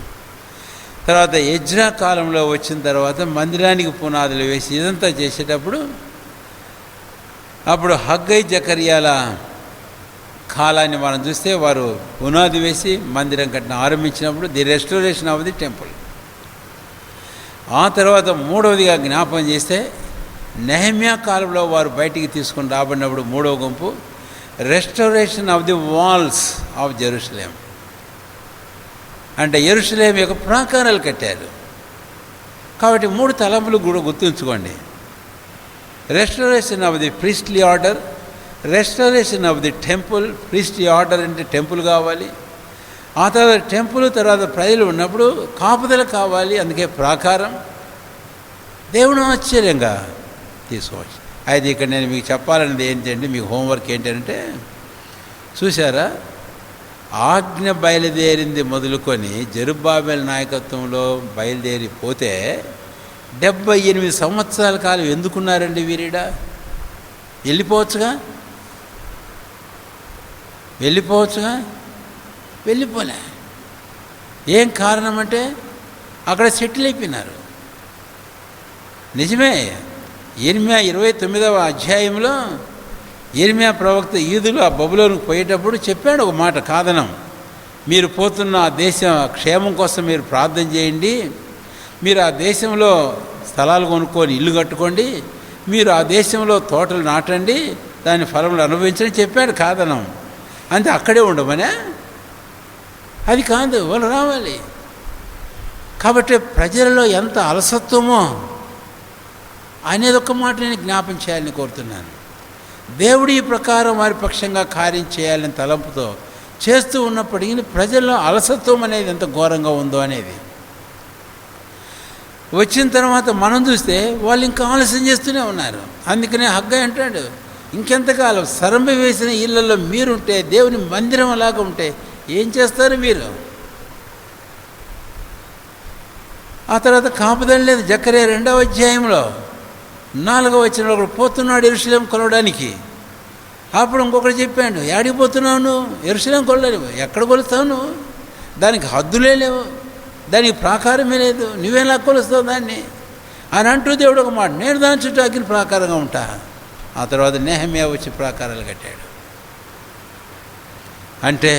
తర్వాత ఎజ్రా కాలంలో వచ్చిన తర్వాత మందిరానికి పునాదులు వేసి ఇదంతా చేసేటప్పుడు అప్పుడు హగ్గై జకర్యాల కాలాన్ని మనం చూస్తే వారు పునాది వేసి మందిరం కట్టడం ఆరంభించినప్పుడు the restoration of the temple. ఆ తర్వాత 3వదిగా జ్ఞాపకం చేస్తే నెహెమ్యా కాలంలో వారు బయటికి తీసుకుని రాబడినప్పుడు 3వ గుంపు restoration of the walls of Jerusalem. అంటే యెరూషలేం యొక్క ప్రాకారాలు కట్టారు. కాబట్టి 3 తలంపులు కూడా గుర్తుంచుకోండి. Restoration of the priestly order, restoration of the temple. Priestly order అంటే టెంపుల్ కావాలి, ఆ తర్వాత టెంపుల్ తర్వాత ప్రజలు ఉన్నప్పుడు కాపుదల కావాలి, అందుకే ప్రాకారం. దేవుడు ఆశ్చర్యంగా తీసుకోవచ్చు. అయితే ఇక్కడ నేను మీకు చెప్పాలనేది ఏంటంటే, మీకు హోంవర్క్ ఏంటంటే, చూసారా, ఆజ్ఞ బయలుదేరింది మొదలుకొని జెరుబ్బాబెల్ నాయకత్వంలో బయలుదేరిపోతే 78 సంవత్సరాల కాలం ఎందుకున్నారండి వీరిడ? వెళ్ళిపోవచ్చుగా, వెళ్ళిపోలే. ఏం కారణం అంటే అక్కడ సెటిల్ అయిపోయినారు. నిజమే, యెర్మియా 29వ అధ్యాయంలో యెర్మియా ప్రవక్త యూదులు ఆ బబులోనుకు పోయేటప్పుడు చెప్పాడు ఒక మాట, కాదనం, మీరు పోతున్న ఆ దేశం క్షేమం కోసం మీరు ప్రార్థన చేయండి, మీరు ఆ దేశంలో స్థలాలు కొనుక్కొని ఇల్లు కట్టుకోండి, మీరు ఆ దేశంలో తోటలు నాటండి, దాని ఫలములు అనుభవించని చెప్పాడు, కాదనం. అంతే, అక్కడే ఉండమనే? అది కాదు, వాళ్ళు రావాలి. కాబట్టి ప్రజలలో ఎంత అలసత్వమో అనేది ఒక మాట నేను జ్ఞాపం చేయాలని కోరుతున్నాను. దేవుడు ఈ ప్రకారం వారి పక్షంగా కార్యం చేయాలని తలంపుతో చేస్తూ ఉన్నప్పటికీ ప్రజల్లో అలసత్వం అనేది ఎంత ఘోరంగా ఉందో అనేది వచ్చిన తర్వాత మనం చూస్తే వాళ్ళు ఇంకా ఆలస్యం చేస్తూనే ఉన్నారు. అందుకనే హగ్గై అంటాడు, ఇంకెంతకాలం సరంబి వేసిన ఇళ్లలో మీరుంటే, దేవుని మందిరం అలాగా ఉంటే ఏం చేస్తారు మీరు? ఆ తర్వాత కాపుదల లేదు. జకర్యా 2వ అధ్యాయంలో 4వ వచనంలో ఒకడు పోతున్నాడు యెరూషలేం కొలవడానికి. అప్పుడు ఇంకొకటి చెప్పాడు, యాడికి పోతున్నావు నువ్వు? యెరూషలేం కొలలేవు. ఎక్కడ కొలుస్తావు నువ్వు? దానికి హద్దులే లేవు, దానికి ప్రాకారమే లేదు, నువ్వేలా కొలుస్తావు దాన్ని అని అంటూ దేవుడు ఒక మాట, నేను దాని చుట్టూ అగ్ని ప్రాకారంగా ఉంటా. ఆ తర్వాత నెహెమ్యా వచ్చి ప్రాకారాలు కట్టాడు. అంటే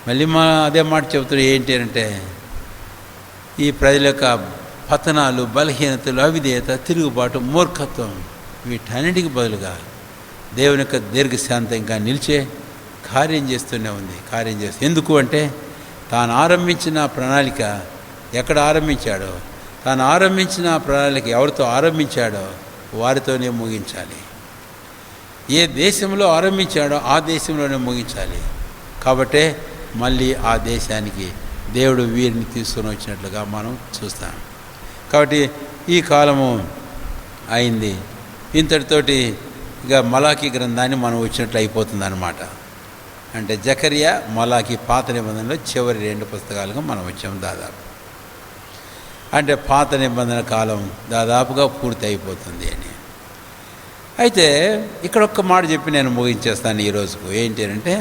మళ్ళీ అదే మాట చెబుతున్నాడు, ఏంటి అంటే ఈ ప్రజల యొక్క పతనాలు, బలహీనతలు, అవిధేయత, తిరుగుబాటు, మూర్ఖత్వం, వీటన్నిటికి బదులుగా దేవుని యొక్క దీర్ఘశాంతం ఇంకా నిలిచే కార్యం చేస్తూనే ఉంది. కార్యం చేస్తుంది. ఎందుకు అంటే తాను ఆరంభించిన ప్రణాళిక ఎక్కడ ఆరంభించాడో, తాను ఆరంభించిన ప్రణాళిక ఎవరితో ఆరంభించాడో వారితోనే ముగించాలి. ఏ దేశంలో ఆరంభించాడో ఆ దేశంలోనే ముగించాలి. కాబట్టే మళ్ళీ ఆ దేశానికి దేవుడు వీరిని తీసుకొని వచ్చినట్లుగా మనం చూస్తాం. కాబట్టి ఈ కాలము అయింది. ఇంతటితోటి ఇక మలాకీ గ్రంథాన్ని మనం వచ్చినట్లు అయిపోతుంది అన్నమాట. అంటే జకర్యా, మలాకీ పాత నిబంధనలో చివరి 2 పుస్తకాలుగా మనం వచ్చాము దాదాపు. అంటే పాత నిబంధన కాలం దాదాపుగా పూర్తి అయిపోతుంది అని. అయితే ఇక్కడ ఒక్క మాట చెప్పి నేను ముగించేస్తాను ఈరోజుకు. ఏంటి అంటే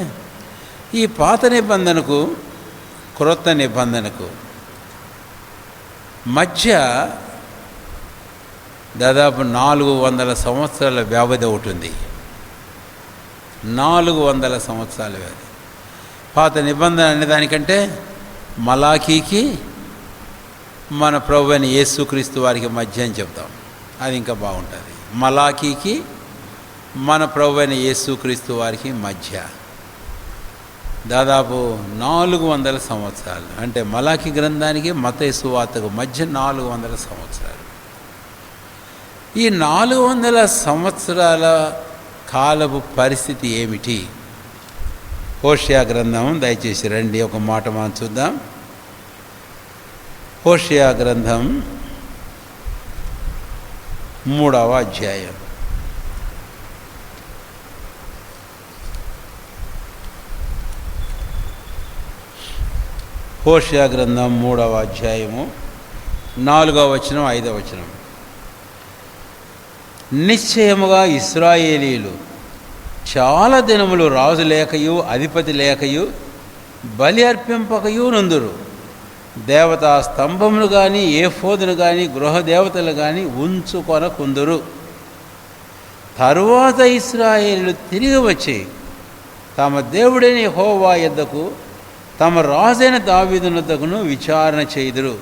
ఈ పాత నిబంధనకు క్రొత్త నిబంధనకు మధ్య దాదాపు 400 సంవత్సరాల వ్యవధి ఉంటుంది. 400 సంవత్సరాల వ్యవధి. పాత నిబంధన అనే దానికంటే మలాకీకి మన ప్రభు అయిన యేసుక్రీస్తు వారికి మధ్య అని చెప్తాం, అది ఇంకా బాగుంటుంది. మలాకీకి మన ప్రభు అయిన యేసుక్రీస్తు వారికి మధ్య దాదాపు 400 సంవత్సరాలు. అంటే మలాకీ గ్రంథానికి మత్తయి సువార్తకు మధ్య 400 సంవత్సరాలు. ఈ 400 సంవత్సరాల కాలపు పరిస్థితి ఏమిటి? హోషేయ గ్రంథం దయచేసి రండి, ఒక మాట మనం చూద్దాం. హోషేయ గ్రంథం 3వ అధ్యాయం. హోషేయ గ్రంథం 3వ అధ్యాయము 4వ వచనం 5వ వచనం. నిశ్చయముగా ఇశ్రాయేలీలు చాలా దినములు రాజు లేకయు అధిపతి లేకయు బలి అర్పింపకయు నుందురు. దేవతా స్తంభములు కానీ ఏఫోదును కానీ గృహదేవతలు కానీ ఉంచుకొనకుందురు. తరువాత ఇశ్రాయేలీలు తిరిగి వచ్చి తమ దేవుడైన యెహోవా యొద్దకు, తమ రాజైన దావీదు యొద్దకును విచారణ చేయుదురు.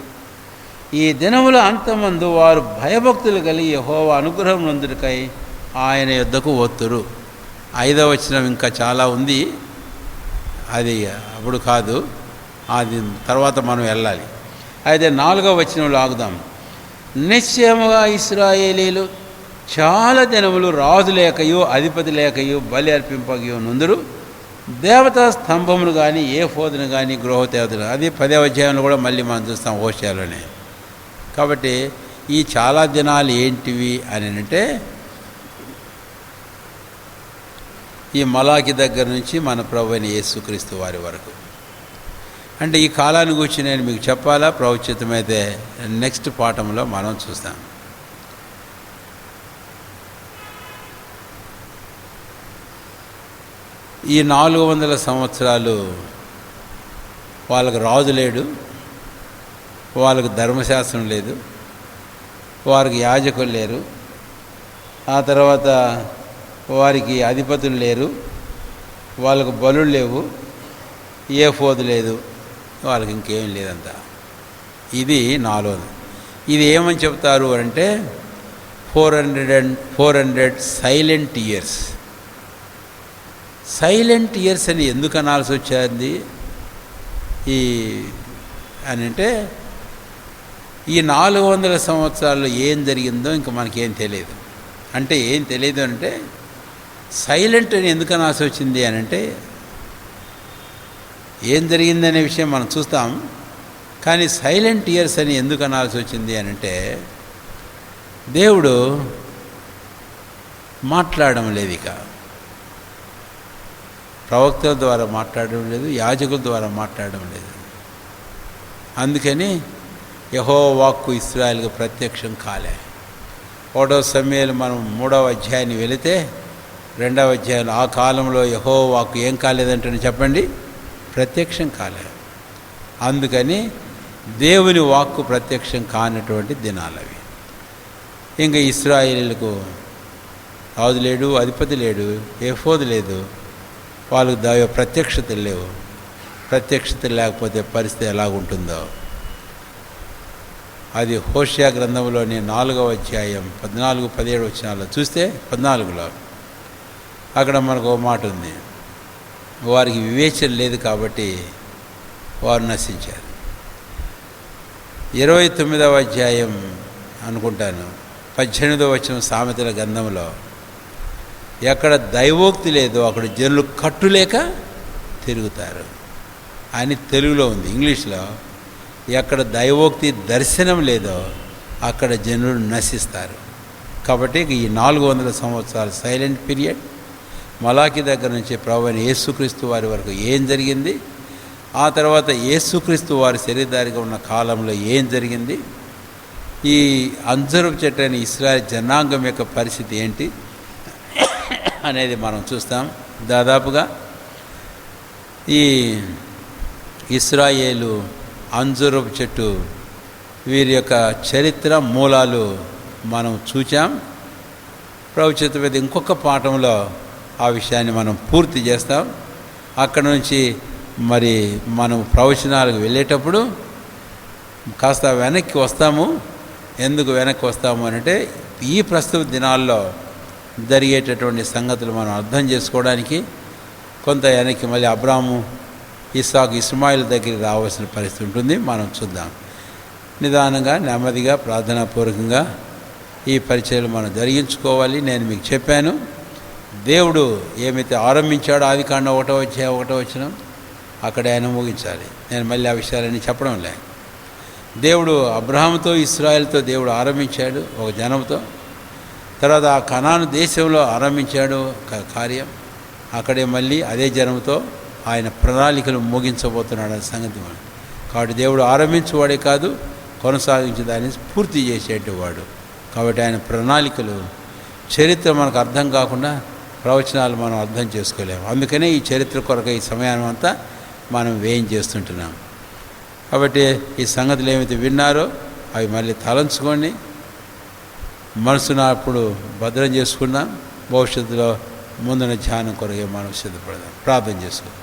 ఈ దినముల అంతమందు వారు భయభక్తులు కలిగి యెహోవా అనుగ్రహం నందుకై ఆయన యొద్దకు వత్తురు. 5వ వచనం ఇంకా చాలా ఉంది, అది అప్పుడు కాదు, అది తర్వాత మనం వెళ్ళాలి. అయితే 4వ వచనంలో ఆగుదాం. నిశ్చయముగా ఇశ్రాయేలీలు చాలా దినములు రాజు లేకయు అధిపతి లేకయు బలి అర్పింపకయు నుందురు. దేవతా స్తంభమును కానీ ఏ ఫోదును కానీ గృహదేవతలు, అది 10వ అధ్యాయంలో కూడా మళ్ళీ మనం చూస్తాం హోషేయలోనే. కాబట్టి ఈ చాలా దినాలు ఏంటివి అని అంటే ఈ మలాకి దగ్గర నుంచి మన ప్రభు అయిన యేసుక్రీస్తు వారి వరకు. అంటే ఈ కాలాన్ని గురించి నేను మీకు చెప్పాలా? ప్రవచితమైతే నెక్స్ట్ పాఠంలో మనం చూస్తాం. ఈ 400 సంవత్సరాలు వాళ్ళకు రాజు లేడు, వాళ్ళకు ధర్మశాస్త్రం లేదు, వారికి యాజకులు లేరు, ఆ తర్వాత వారికి అధిపతులు లేరు, వాళ్ళకు బలులు లేవు, ఏ ఫోదు లేదు, వాళ్ళకి ఇంకేం లేదంతా. ఇది 4. ఇది ఏమని చెప్తారు అంటే 400 సైలెంట్ ఇయర్స్. సైలెంట్ ఇయర్స్ అని ఎందుకు అనాల్సి వచ్చింది అని అంటే ఈ 400 సంవత్సరాల్లో ఏం జరిగిందో ఇంకా మనకేం తెలియదు. అంటే ఏం తెలియదు అంటే సైలెంట్ అని ఎందుకు అనాల్సి వచ్చింది అని అంటే ఏం జరిగిందనే విషయం మనం చూస్తాం. కానీ సైలెంట్ ఇయర్స్ అని ఎందుకు అనాల్సి వచ్చింది అని అంటే దేవుడు మాట్లాడడం లేదు, ఇక ప్రవక్తల ద్వారా మాట్లాడడం లేదు, యాజకుల ద్వారా మాట్లాడడం లేదు. అందుకని యెహోవా వాక్కు ఇశ్రాయేలుకు ప్రత్యక్షం కాలే. 1వ సమూయేలు మనం 3వ అధ్యాయాన్ని వెళితే 2వ అధ్యాయంలో ఆ కాలంలో యెహోవా వాక్కు ఏం కాలేదంటే చెప్పండి, ప్రత్యక్షం కాలే. అందుకని దేవుని వాక్కు ప్రత్యక్షం కానటువంటి దినాలవి. ఇంకా ఇశ్రాయేలుకు రాజు లేడు, అధిపతి లేడు, ఎఫోదు లేదు, వాళ్ళకు దైవ ప్రత్యక్షతలు లేవు. ప్రత్యక్షతలు లేకపోతే పరిస్థితి ఎలాగుంటుందో అది హోషేయ గ్రంథంలోని 4వ అధ్యాయం 14-17 వచనాల్లో చూస్తే 14లో అక్కడ మనకు ఒక మాట ఉంది, వారికి వివేచన లేదు కాబట్టి వారు నశించారు. 29వ అధ్యాయం అనుకుంటాను 18వ వచనం సామెతల గ్రంథంలో ఎక్కడ దైవోక్తి లేదో అక్కడ జనులు కట్టులేక తిరుగుతారు అని తెలుగులో ఉంది. ఇంగ్లీష్లో ఎక్కడ దైవోక్తి దర్శనం లేదో అక్కడ జనులు నశిస్తారు. కాబట్టి ఈ 400 సంవత్సరాలు సైలెంట్ పీరియడ్. మలాకి దగ్గర నుంచి ప్రభువైన యేసుక్రీస్తు వారి వరకు ఏం జరిగింది, ఆ తర్వాత యేసుక్రీస్తు వారి శరీరధారిగా ఉన్న కాలంలో ఏం జరిగింది, ఈ అంజరపు చెట్టు అని ఇశ్రాయేల్ జనాంగం యొక్క పరిస్థితి ఏంటి అనేది మనం చూస్తాం. దాదాపుగా ఈ ఇశ్రాయేలు అంజూరపు చెట్టు వీరి యొక్క చరిత్ర మూలాలు మనం చూచాం. ప్రవచిత మీద ఇంకొక పాఠంలో ఆ విషయాన్ని మనం పూర్తి చేస్తాం. అక్కడ నుంచి మరి మనం ప్రవచనాలకు వెళ్ళేటప్పుడు కాస్త వెనక్కి వస్తాము. ఎందుకు వెనక్కి వస్తాము అంటే ఈ ప్రస్తుత దినాల్లో జరిగేటటువంటి సంగతులు మనం అర్థం చేసుకోవడానికి కొంత వెనక్కి మళ్ళీ అబ్రాము, ఇస్సాకు, ఇస్మాయిల్ దగ్గరికి రావాల్సిన పరిస్థితి ఉంటుంది. మనం చూద్దాం. నిదానంగా, నెమ్మదిగా, ప్రార్థనాపూర్వకంగా ఈ పరిచయాలు మనం జరిగించుకోవాలి. నేను మీకు చెప్పాను, దేవుడు ఏమైతే ఆరంభించాడో ఆదికాండం 1వ వచనం అక్కడ ఆయన ముగించాలి. నేను మళ్ళీ ఆ విషయాలన్నీ చెప్పడం లే. దేవుడు అబ్రహాముతో, ఇశ్రాయేలుతో దేవుడు ఆరంభించాడు ఒక జనంతో. తర్వాత ఆ కనాను దేశంలో ఆరంభించాడు కార్యం. అక్కడే మళ్ళీ అదే జనంతో ఆయన ప్రణాళికలు ముగించబోతున్నాడు అనే సంగతి. కాబట్టి దేవుడు ఆరంభించేవాడే కాదు, కొనసాగించి దాన్ని పూర్తి చేసేటవాడు. కాబట్టి ఆయన ప్రణాళికలు, చరిత్ర మనకు అర్థం కాకుండా ప్రవచనాలు మనం అర్థం చేసుకోలేము. అందుకనే ఈ చరిత్ర కొరకు ఈ సమయాన్ని అంతా మనం వ్యయం చేస్తుంటున్నాం. కాబట్టి ఈ సంగతులు ఏమైతే విన్నారో అవి మళ్ళీ తలంచుకోండి, మనసును అప్పుడు భద్రం చేసుకుందాం. భవిష్యత్తులో ముందున్న ధ్యానం కొరకే మనం సిద్ధపడదాం. ప్రార్థన చేసుకోండి.